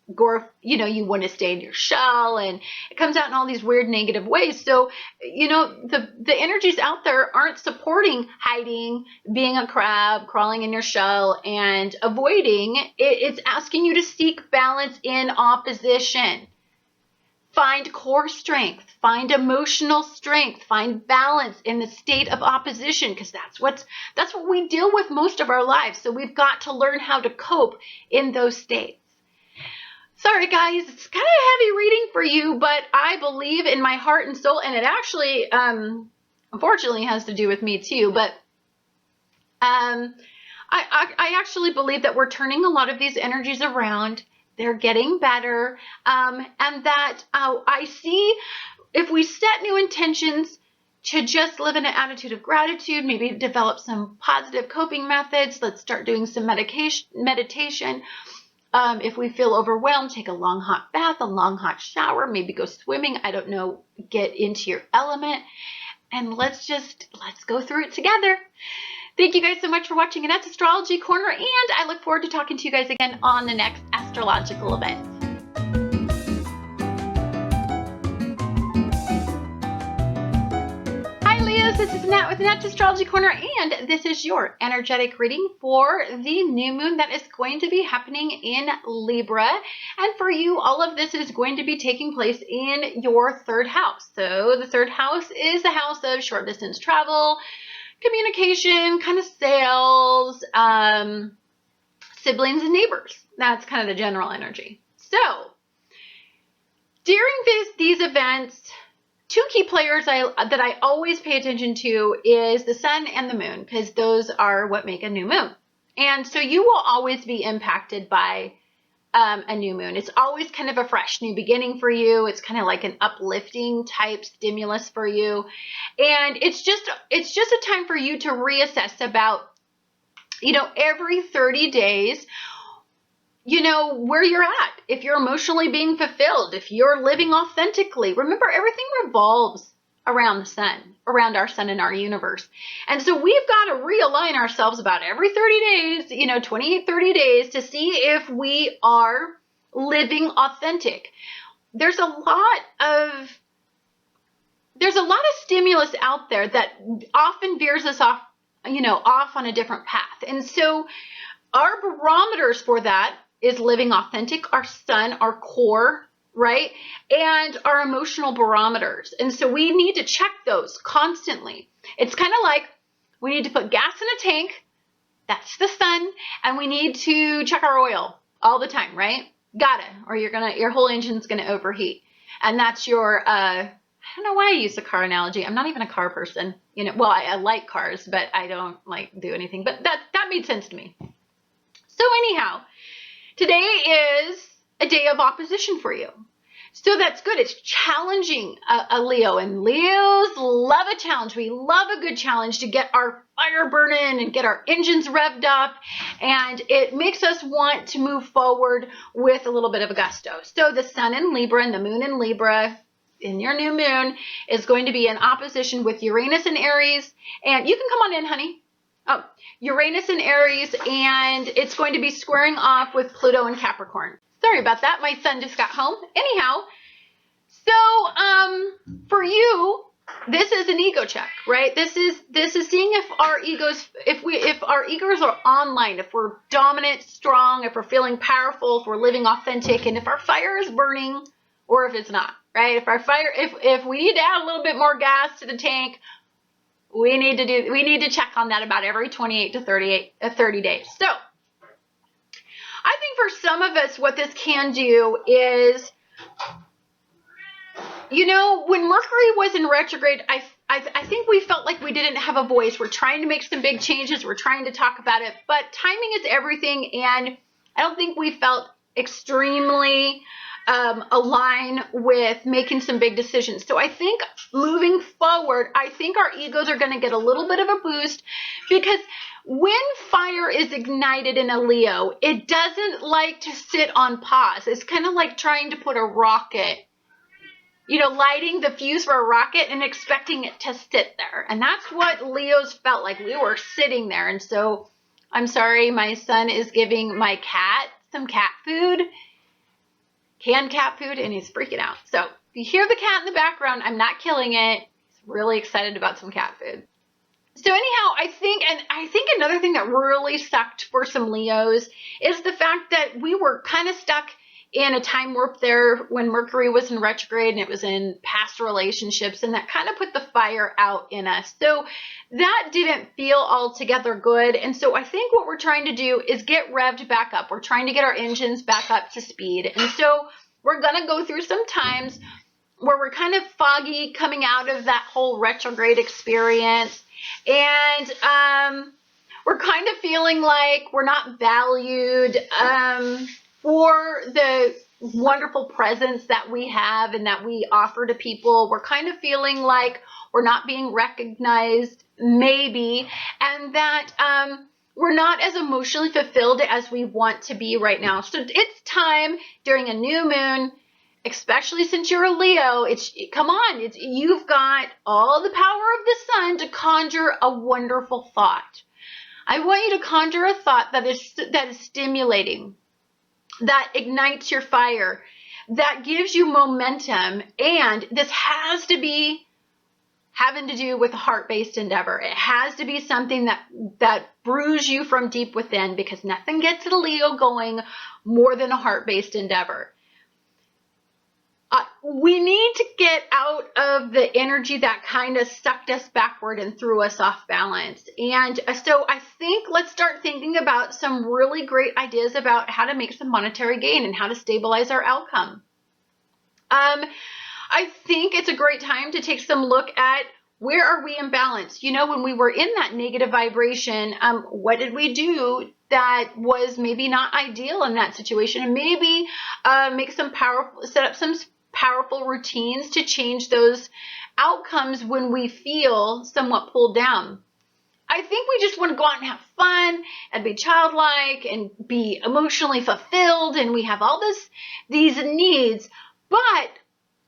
you want to stay in your shell, and it comes out in all these weird negative ways. So, the energies out there aren't supporting hiding, being a crab, crawling in your shell, and avoiding. It's asking you to seek balance in opposition. Find core strength, find emotional strength, find balance in the state of opposition, because that's what we deal with most of our lives. So we've got to learn how to cope in those states. Sorry guys, it's kind of heavy reading for you, but I believe in my heart and soul, and it actually, unfortunately, has to do with me too, but I actually believe that we're turning a lot of these energies around. They're getting better, and that I see if we set new intentions to just live in an attitude of gratitude, maybe develop some positive coping methods. Let's start doing some meditation. If we feel overwhelmed, take a long hot bath, a long hot shower, maybe go swimming. I don't know, get into your element, and let's go through it together. Thank you guys so much for watching Annette's Astrology Corner, and I look forward to talking to you guys again on the next astrological event. Hi Leos, this is Annette with Annette's Astrology Corner, and this is your energetic reading for the new moon that is going to be happening in Libra. And for you, all of this is going to be taking place in your third house. So the third house is the house of short distance travel, communication, kind of sales, siblings and neighbors. That's kind of the general energy. So during these events, two key players that I always pay attention to is the sun and the moon, because those are what make a new moon. And so you will always be impacted by a new moon. It's always kind of a fresh new beginning for you. It's kind of like an uplifting type stimulus for you. And it's just a time for you to reassess about, every 30 days, where you're at, if you're emotionally being fulfilled, if you're living authentically. Remember, everything revolves around the sun, around our sun and our universe. And so we've got to realign ourselves about every 30 days, 28, 30 days, to see if we are living authentic. There's a lot of stimulus out there that often veers us off, off on a different path. And so our barometers for that is living authentic, our sun, our core, right? And our emotional barometers. And so we need to check those constantly. It's kind of like we need to put gas in a tank. That's the sun. And we need to check our oil all the time, right? Gotta, or your whole engine's gonna overheat. And that's your, I don't know why I use the car analogy. I'm not even a car person. Well, I like cars, but I don't do anything. But that made sense to me. So anyhow, today is a day of opposition for you. So that's good. It's challenging a Leo, and Leos love a challenge. We love a good challenge to get our fire burning and get our engines revved up, and it makes us want to move forward with a little bit of a gusto. So the sun in Libra and the moon in Libra in your new moon is going to be in opposition with Uranus and Aries, and you can come on in, honey. Oh, Uranus and Aries, and it's going to be squaring off with Pluto and Capricorn. Sorry about that. My son just got home. Anyhow, so for you, this is an ego check, right? This is seeing if our egos are online, if we're dominant, strong, if we're feeling powerful, if we're living authentic, and if our fire is burning or if it's not, right? If we need to add a little bit more gas to the tank, we need to check on that about every 28 to 30 days. So I think for some of us, what this can do is, when Mercury was in retrograde, I think we felt like we didn't have a voice. We're trying to make some big changes. We're trying to talk about it, but timing is everything. And I don't think we felt extremely align with making some big decisions. So I think moving forward, I think our egos are going to get a little bit of a boost, because when fire is ignited in a Leo, it doesn't like to sit on pause. It's kind of like trying to put a rocket, you know, lighting the fuse for a rocket and expecting it to sit there. And that's what Leos felt like. We were sitting there. And so I'm sorry, my son is giving my cat some cat food, canned cat food, and he's freaking out. So if you hear the cat in the background, I'm not killing it. He's really excited about some cat food. So anyhow, I think another thing that really sucked for some Leos is the fact that we were kind of stuck in a time warp there when Mercury was in retrograde, and it was in past relationships, and that kind of put the fire out in us. So that didn't feel altogether good. And so I think what we're trying to do is get revved back up. We're trying to get our engines back up to speed. And so we're going to go through some times where we're kind of foggy coming out of that whole retrograde experience. And we're kind of feeling like we're not valued for the wonderful presence that we have and that we offer to people. We're kind of feeling like we're not being recognized, maybe, and that we're not as emotionally fulfilled as we want to be right now. So it's time during a new moon, especially since you're a Leo, you've got all the power of the sun to conjure a wonderful thought. I want you to conjure a thought that is stimulating, that ignites your fire, that gives you momentum. And this has to be having to do with a heart-based endeavor. It has to be something that brews you from deep within, because nothing gets a Leo going more than a heart-based endeavor. We need to get out of the energy that kind of sucked us backward and threw us off balance. And so I think let's start thinking about some really great ideas about how to make some monetary gain and how to stabilize our outcome. I think it's a great time to take some look at where are we in balance. You know, when we were in that negative vibration, what did we do that was maybe not ideal in that situation? And maybe set up some powerful routines to change those outcomes when we feel somewhat pulled down. I think we just want to go out and have fun and be childlike and be emotionally fulfilled, and we have all these needs. But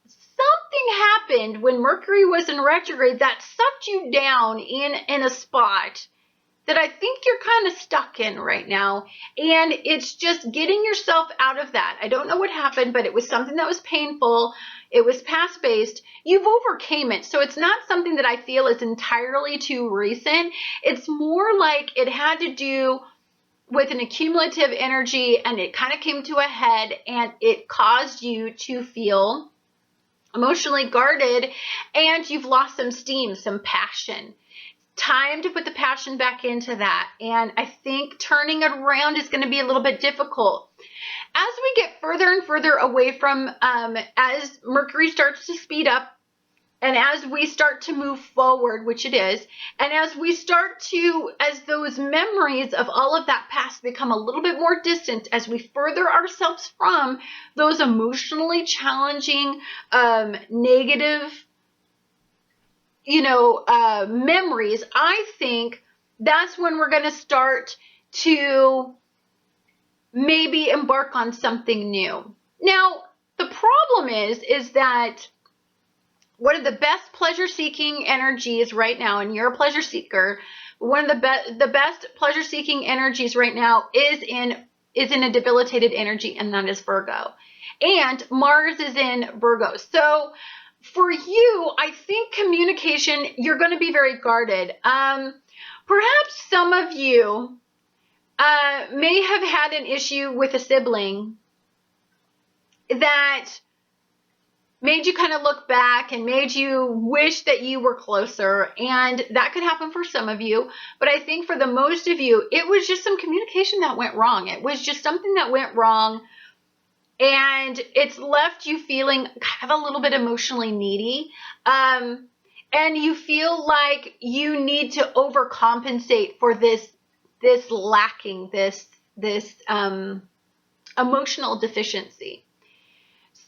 something happened when Mercury was in retrograde that sucked you down in a spot that I think you're kind of stuck in right now. And it's just getting yourself out of that. I don't know what happened, but it was something that was painful. It was past-based. You've overcame it. So it's not something that I feel is entirely too recent. It's more like it had to do with an accumulative energy, and it kind of came to a head, and it caused you to feel emotionally guarded, and you've lost some steam, some passion. Time to put the passion back into that. And I think turning it around is going to be a little bit difficult. As we get further and further away from, as Mercury starts to speed up, and as we start to move forward, which it is, and as those memories of all of that past become a little bit more distant, as we further ourselves from those emotionally challenging, negative, memories, I think that's when we're going to start to maybe embark on something new. Now, the problem is that one of the best pleasure-seeking energies right now, and you're a pleasure seeker, one of the best pleasure-seeking energies right now is in a debilitated energy, and that is Virgo. And Mars is in Virgo. So for you, I think communication, you're going to be very guarded. Perhaps some of you may have had an issue with a sibling that made you kind of look back and made you wish that you were closer. And that could happen for some of you. But I think for the most of you, it was just some communication that went wrong. It was just something that went wrong. And it's left you feeling kind of a little bit emotionally needy. And you feel like you need to overcompensate for this lacking, this emotional deficiency.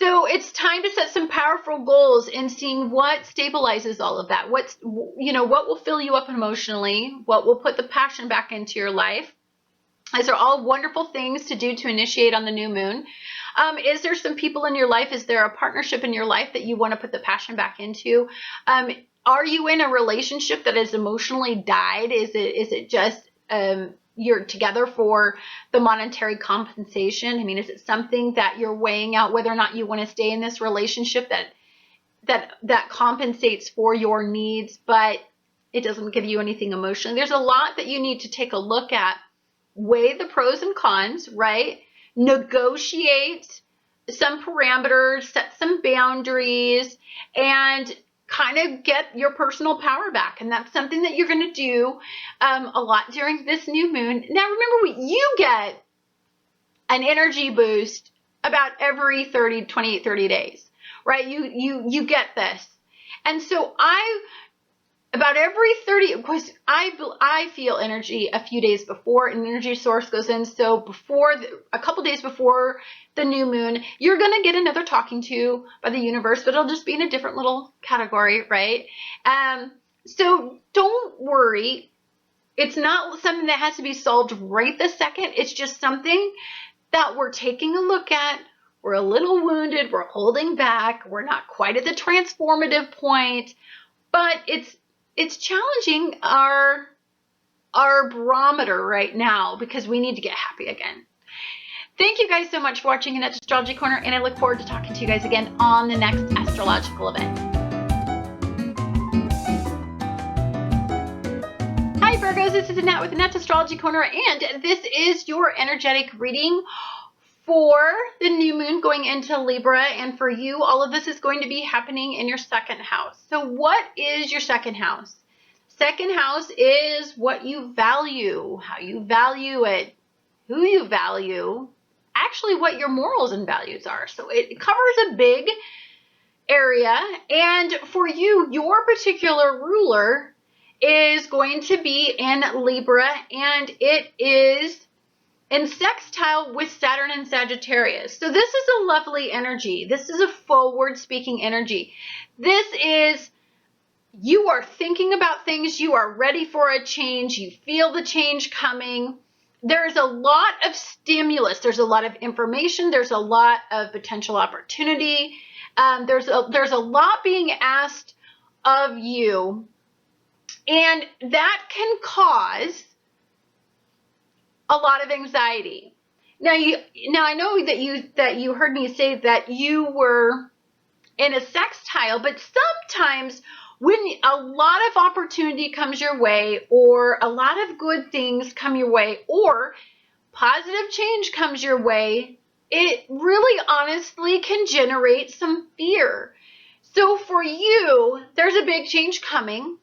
So it's time to set some powerful goals and seeing what stabilizes all of that. What will fill you up emotionally, what will put the passion back into your life. These are all wonderful things to do to initiate on the new moon. Is there some people in your life? Is there a partnership in your life that you want to put the passion back into? Are you in a relationship that has emotionally died? Is it just you're together for the monetary compensation? I mean, is it something that you're weighing out whether or not you want to stay in this relationship that compensates for your needs, but it doesn't give you anything emotionally? There's a lot that you need to take a look at. Weigh the pros and cons, right? Negotiate some parameters, set some boundaries, and kind of get your personal power back. And that's something that you're going to do a lot during this new moon. Now, remember, you get an energy boost about every 28, 30 days, right? You get this. And so about every 30, of course, I feel energy a few days before an energy source goes in. So a couple days before the new moon, you're going to get another talking to by the universe, but it'll just be in a different little category, right? So don't worry. It's not something that has to be solved right this second. It's just something that we're taking a look at. We're a little wounded. We're holding back. We're not quite at the transformative point, but it's challenging our barometer right now because we need to get happy again. Thank you guys so much for watching Annette's Astrology Corner, and I look forward to talking to you guys again on the next astrological event. Hi Virgos, this is Annette with Annette's Astrology Corner, and this is your energetic reading for the new moon going into Libra. And for you, all of this is going to be happening in your second house. So what is your second house? Second house is what you value, how you value it, who you value, actually what your morals and values are. So it covers a big area. And for you, your particular ruler is going to be in Libra, and it is in sextile with Saturn and Sagittarius. So this is a lovely energy. This is a forward-speaking energy. This is, you are thinking about things. You are ready for a change. You feel the change coming. There's a lot of stimulus. There's a lot of information. There's a lot of potential opportunity. There's a lot being asked of you. And that can cause a lot of anxiety. Now I know that you heard me say that you were in a sextile, but sometimes when a lot of opportunity comes your way, or a lot of good things come your way, or positive change comes your way, it really honestly can generate some fear. So for you, there's a big change coming.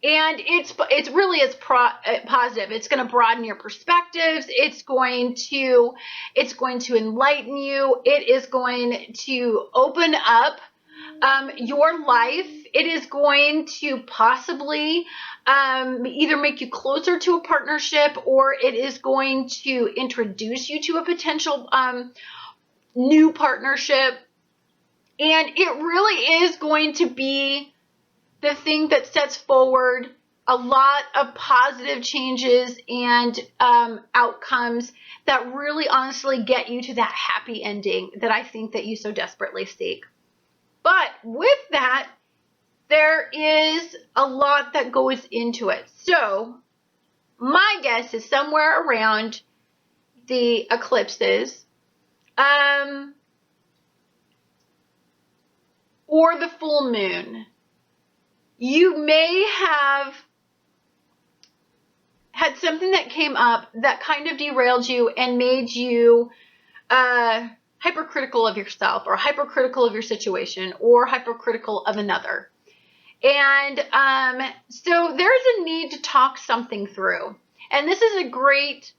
And it's positive. It's going to broaden your perspectives. It's going to enlighten you. It is going to open up your life. It is going to possibly either make you closer to a partnership, or it is going to introduce you to a potential new partnership. And it really is going to be the thing that sets forward a lot of positive changes and outcomes that really honestly get you to that happy ending that I think that you so desperately seek. But with that, there is a lot that goes into it. So my guess is somewhere around the eclipses or the full moon, you may have had something that came up that kind of derailed you and made you hypercritical of yourself, or hypercritical of your situation, or hypercritical of another. And so there's a need to talk something through. And this is a great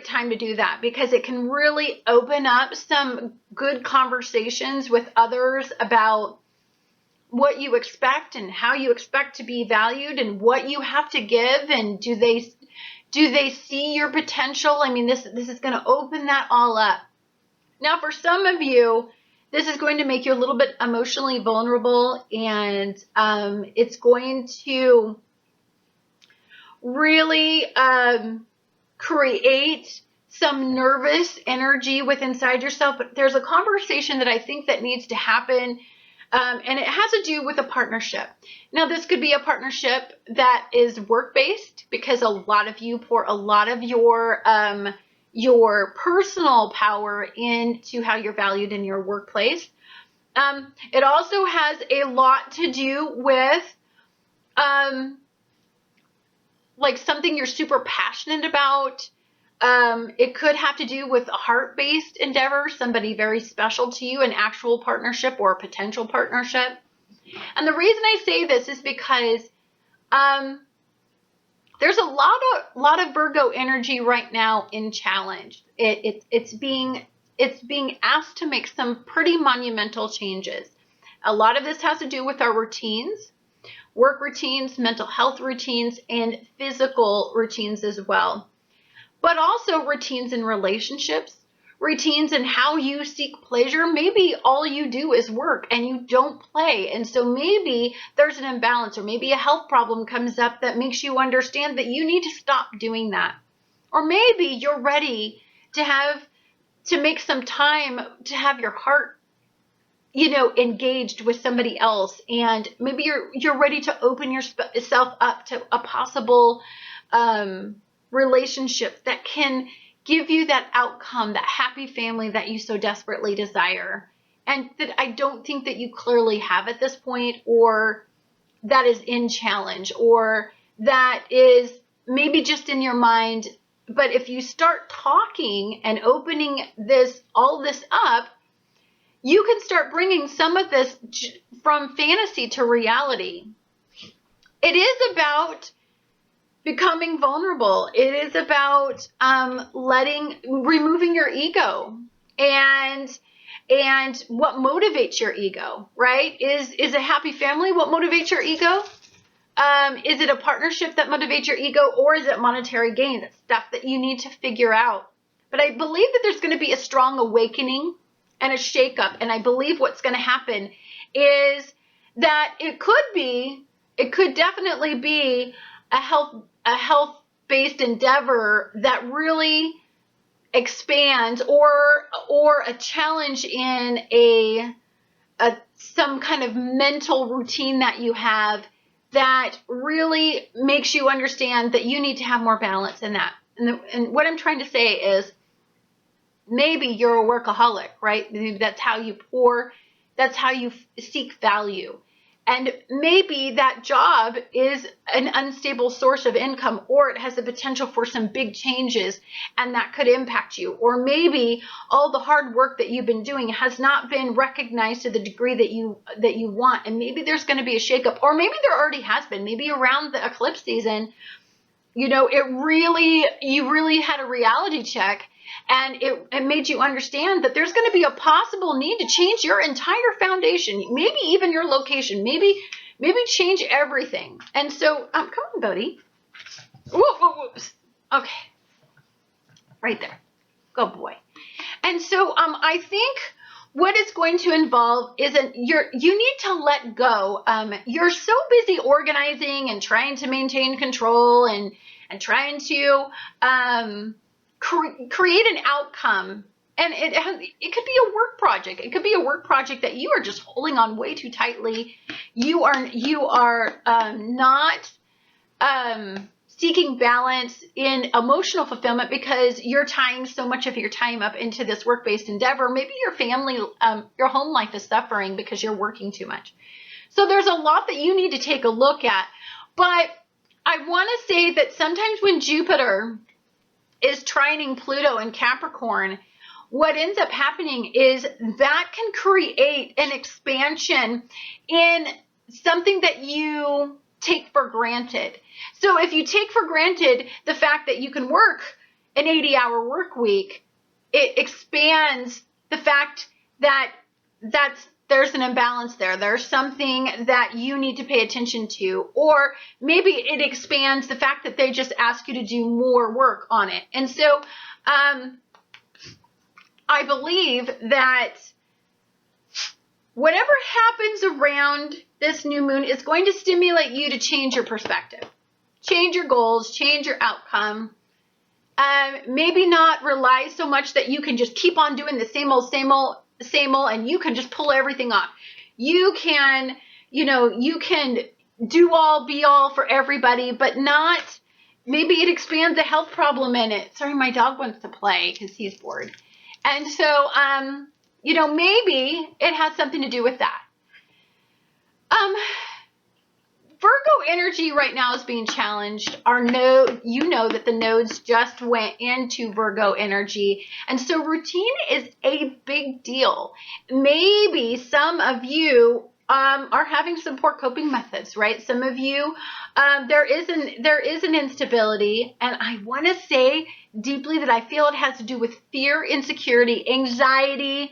time to do that, because it can really open up some good conversations with others about what you expect and how you expect to be valued and what you have to give, and do they see your potential? I mean, this is going to open that all up. Now, for some of you, This is going to make you a little bit emotionally vulnerable, and it's going to really create some nervous energy within inside yourself. But there's a conversation that I think that needs to happen, and it has to do with a partnership. Now, this could be a partnership that is work-based, because a lot of you pour a lot of your personal power into how you're valued in your workplace. It also has a lot to do with like something you're super passionate about. It could have to do with a heart-based endeavor, somebody very special to you, an actual partnership or a potential partnership. And the reason I say this is because there's a lot of Virgo energy right now in challenge. It's being asked to make some pretty monumental changes. A lot of this has to do with our routines, work routines, mental health routines, and physical routines as well. But also routines in relationships, routines in how you seek pleasure. Maybe all you do is work and you don't play. And so maybe there's an imbalance, or maybe a health problem comes up that makes you understand that you need to stop doing that. Or maybe you're ready to make some time to have your heart, engaged with somebody else. And maybe you're ready to open yourself up to a possible relationship that can give you that outcome, that happy family that you so desperately desire, and that I don't think that you clearly have at this point, or that is in challenge, or that is maybe just in your mind. But if you start talking and opening all this up, you can start bringing some of this from fantasy to reality. It is about becoming vulnerable. It is about removing your ego, and what motivates your ego, right? Is a happy family what motivates your ego? Is it a partnership that motivates your ego, or is it monetary gain? That's stuff that you need to figure out. But I believe that there's going to be a strong awakening and a shakeup, and I believe what's going to happen is that it could definitely be a health-based endeavor that really expands, or a challenge in some kind of mental routine that you have that really makes you understand that you need to have more balance in that. And what I'm trying to say is, maybe you're a workaholic, right? That's how you that's how you seek value. And maybe that job is an unstable source of income, or it has the potential for some big changes, and that could impact you. Or maybe all the hard work that you've been doing has not been recognized to the degree that you want, and maybe there's going to be a shakeup. Or maybe there already has been. Maybe around the eclipse season, you really had a reality check, and it made you understand that there's going to be a possible need to change your entire foundation, maybe even your location, maybe change everything. And so, come on, Bodhi. Whoa. Okay. Right there. Good boy. And so, I think what it's going to involve is you need to let go. You're so busy organizing and trying to maintain control and trying to create an outcome, and it could be a work project. It could be a work project that you are just holding on way too tightly. You are not seeking balance in emotional fulfillment because you're tying so much of your time up into this work-based endeavor. Maybe your family, your home life is suffering because you're working too much. So there's a lot that you need to take a look at. But I want to say that sometimes when Jupiter is trining Pluto in Capricorn, what ends up happening is that can create an expansion in something that you take for granted. So if you take for granted the fact that you can work an 80-hour work week, it expands the fact that there's an imbalance there. There's something that you need to pay attention to. Or maybe it expands the fact that they just ask you to do more work on it. And so I believe that whatever happens around this new moon is going to stimulate you to change your perspective, change your goals, change your outcome. Maybe not rely so much that you can just keep on doing the same old, and you can just pull everything off. You can, you can do all, be all for everybody, but not, maybe it expands a health problem in it. Sorry, my dog wants to play because he's bored. And so, maybe it has something to do with that. Virgo energy right now is being challenged. Our node, that the nodes just went into Virgo energy. And so routine is a big deal. Maybe some of you are having some poor coping methods, right? Some of you, there is an instability. And I want to say deeply that I feel it has to do with fear, insecurity, anxiety,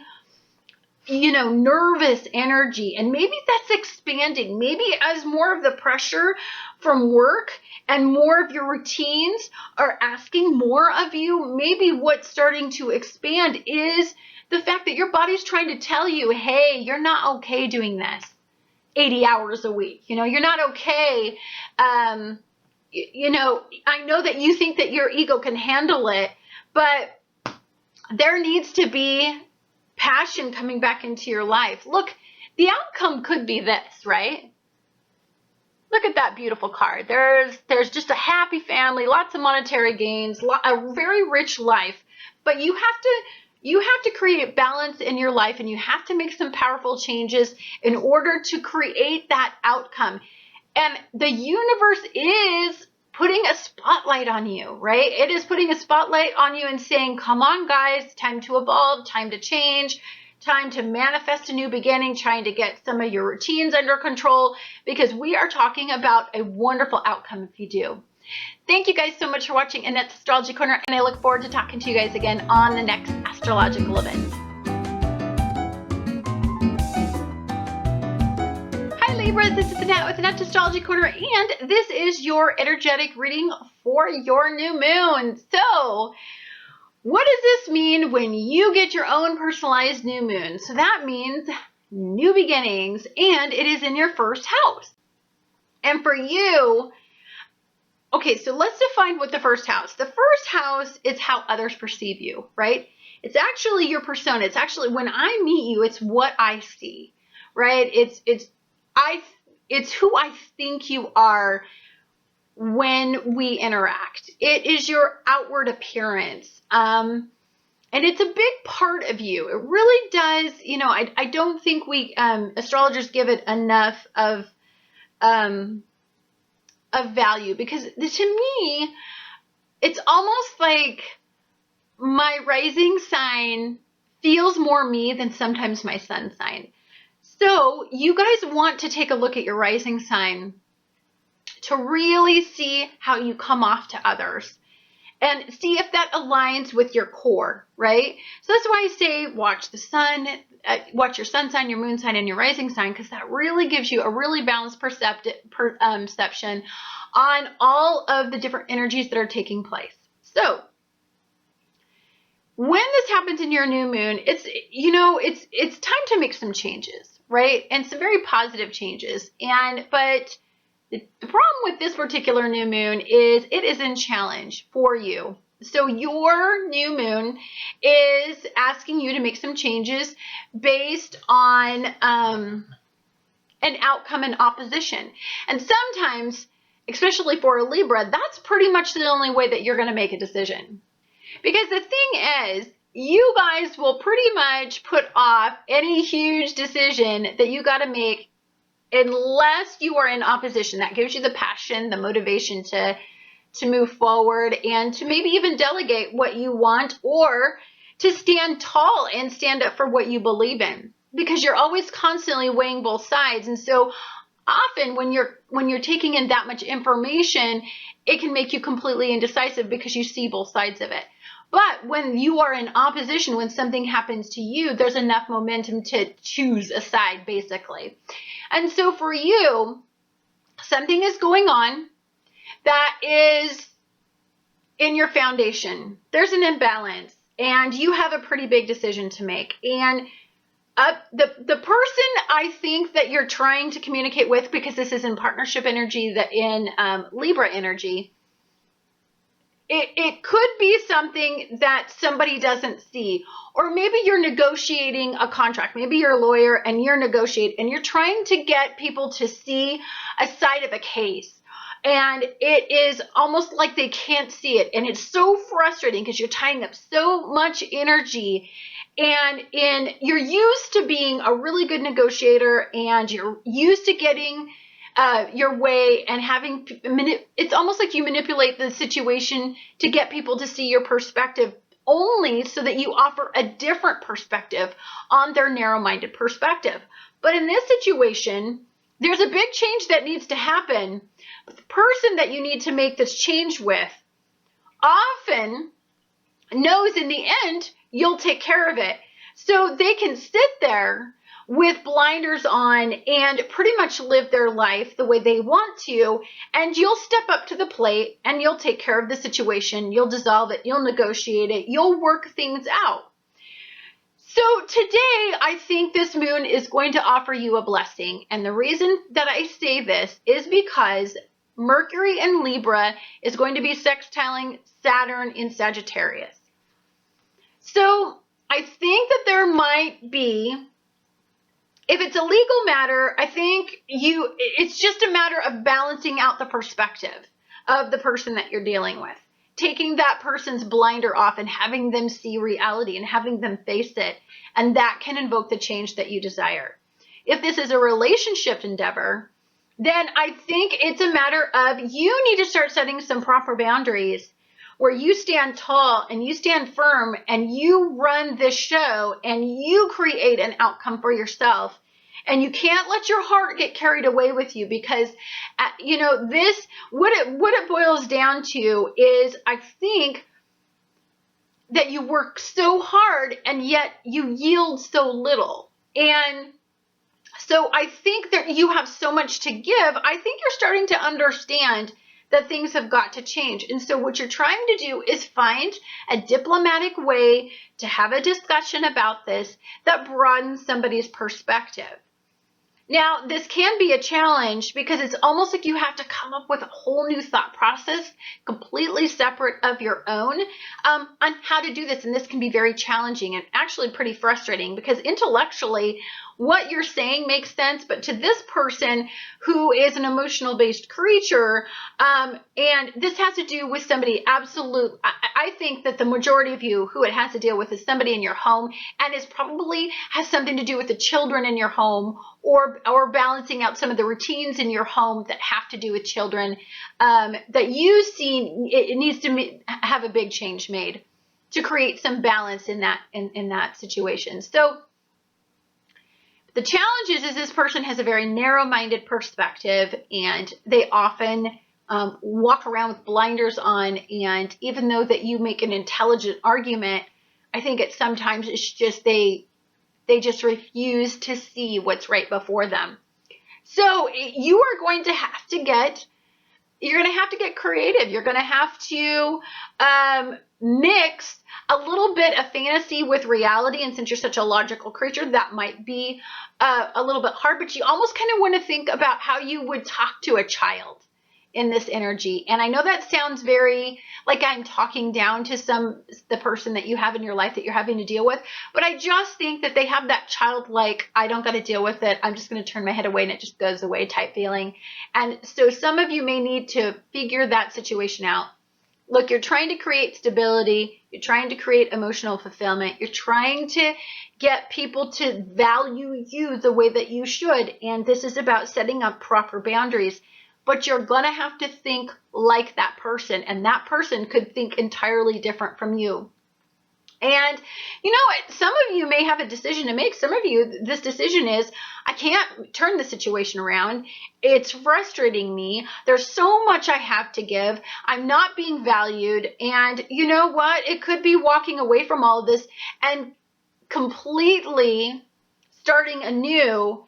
nervous energy, and maybe that's expanding. Maybe as more of the pressure from work and more of your routines are asking more of you, maybe what's starting to expand is the fact that your body's trying to tell you, hey, you're not okay doing this 80 hours a week. You're not okay. I know that you think that your ego can handle it, but there needs to be passion coming back into your life. Look, the outcome could be this, right? Look at that beautiful card. There's just a happy family, lots of monetary gains, a very rich life. But you have to create balance in your life, and you have to make some powerful changes in order to create that outcome. And the universe is putting a spotlight on you, right? It is putting a spotlight on you and saying, come on, guys, time to evolve, time to change, time to manifest a new beginning, trying to get some of your routines under control, because we are talking about a wonderful outcome if you do. Thank you guys so much for watching Annette's Astrology Corner, and I look forward to talking to you guys again on the next astrological event. Libras, this is Annette with Annette's Astrology Corner, and this is your energetic reading for your new moon. So, what does this mean when you get your own personalized new moon? So that means new beginnings, and it is in your first house. And for you, okay, so let's define what the first house. The first house is how others perceive you, right? It's actually your persona. It's actually, when I meet you, it's what I see, right? It's who I think you are when we interact. It is your outward appearance. And it's a big part of you. It really does, I don't think we astrologers give it enough of value, because to me, it's almost like my rising sign feels more me than sometimes my sun sign. So you guys want to take a look at your rising sign to really see how you come off to others and see if that aligns with your core, right? So that's why I say watch the sun, watch your sun sign, your moon sign, and your rising sign, because that really gives you a really balanced perception on all of the different energies that are taking place. So when this happens in your new moon, it's time to make some changes, right? And some very positive changes. But the problem with this particular new moon is it is in challenge for you. So your new moon is asking you to make some changes based on an outcome in opposition. And sometimes, especially for a Libra, that's pretty much the only way that you're going to make a decision. Because the thing is, you guys will pretty much put off any huge decision that you got to make unless you are in opposition. That gives you the passion, the motivation to move forward and to maybe even delegate what you want, or to stand tall and stand up for what you believe in, because you're always constantly weighing both sides. And so often when you're taking in that much information, it can make you completely indecisive because you see both sides of it. But when you are in opposition, when something happens to you, there's enough momentum to choose a side, basically. And so for you, something is going on that is in your foundation. There's an imbalance, and you have a pretty big decision to make. And The person I think that you're trying to communicate with, because this is in partnership energy, that in Libra energy, it could be something that somebody doesn't see. Or maybe you're negotiating a contract. Maybe you're a lawyer and you're negotiating and you're trying to get people to see a side of a case. And it is almost like they can't see it. And it's so frustrating because you're tying up so much energy. And you're used to being a really good negotiator, and you're used to getting your way and having, it's almost like you manipulate the situation to get people to see your perspective, only so that you offer a different perspective on their narrow-minded perspective. But in this situation, there's a big change that needs to happen. But the person that you need to make this change with often knows in the end you'll take care of it. So they can sit there with blinders on and pretty much live their life the way they want to, and you'll step up to the plate and you'll take care of the situation. You'll dissolve it, you'll negotiate it, you'll work things out. So today, I think this moon is going to offer you a blessing. And the reason that I say this is because Mercury in Libra is going to be sextiling Saturn in Sagittarius. So I think that there might be, if it's a legal matter, I think it's just a matter of balancing out the perspective of the person that you're dealing with. Taking that person's blinder off and having them see reality and having them face it. And that can invoke the change that you desire. If this is a relationship endeavor, then I think it's a matter of you need to start setting some proper boundaries where you stand tall and you stand firm and you run this show and you create an outcome for yourself. And you can't let your heart get carried away with you, because, this, what it boils down to is, I think that you work so hard and yet you yield so little. And so I think that you have so much to give. I think you're starting to understand that things have got to change. And so what you're trying to do is find a diplomatic way to have a discussion about this that broadens somebody's perspective. Now, this can be a challenge because it's almost like you have to come up with a whole new thought process, completely separate of your own, on how to do this. And this can be very challenging and actually pretty frustrating, because intellectually, what you're saying makes sense, but to this person who is an emotional-based creature, and this has to do with somebody I think that the majority of you who it has to deal with is somebody in your home, and is probably has something to do with the children in your home, or balancing out some of the routines in your home that have to do with children, that you see it needs to have a big change made to create some balance in that situation. So the challenge is this person has a very narrow-minded perspective, and they often walk around with blinders on. And even though that you make an intelligent argument, I think sometimes it's just they just refuse to see what's right before them. So you are going to have to get creative. You're going to have to mix a little bit of fantasy with reality. And since you're such a logical creature, that might be a little bit hard, but you almost kind of want to think about how you would talk to a child in this energy. And I know that sounds very like I'm talking down to the person that you have in your life that you're having to deal with, but I just think that they have that childlike, I don't got to deal with it, I'm just going to turn my head away and it just goes away type feeling. And so some of you may need to figure that situation out. Look, you're trying to create stability, you're trying to create emotional fulfillment, you're trying to get people to value you the way that you should, and this is about setting up proper boundaries. But you're going to have to think like that person, and that person could think entirely different from you. And you know what? Some of you may have a decision to make. Some of you, this decision is, I can't turn the situation around. It's frustrating me. There's so much I have to give. I'm not being valued. And you know what? It could be walking away from all of this and completely starting anew,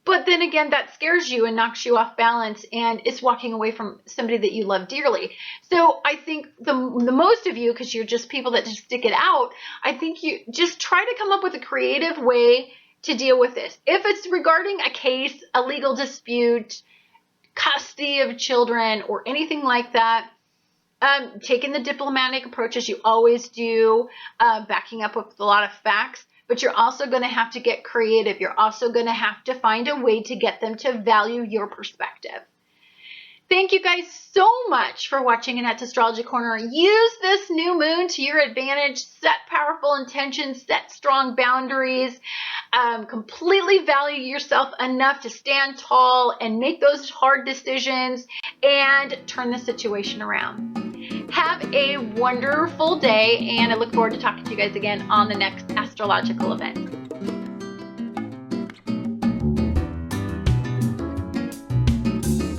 But then again, that scares you and knocks you off balance, and it's walking away from somebody that you love dearly. So I think the most of you, because you're just people that just stick it out, I think you just try to come up with a creative way to deal with this. If it's regarding a case, a legal dispute, custody of children, or anything like that, taking the diplomatic approach as you always do, backing up with a lot of facts. But you're also going to have to get creative. You're also going to have to find a way to get them to value your perspective. Thank you guys so much for watching Annette's Astrology Corner. Use this new moon to your advantage. Set powerful intentions. Set strong boundaries. Completely value yourself enough to stand tall and make those hard decisions and turn the situation around. Have a wonderful day, and I look forward to talking to you guys again on the next astrological event.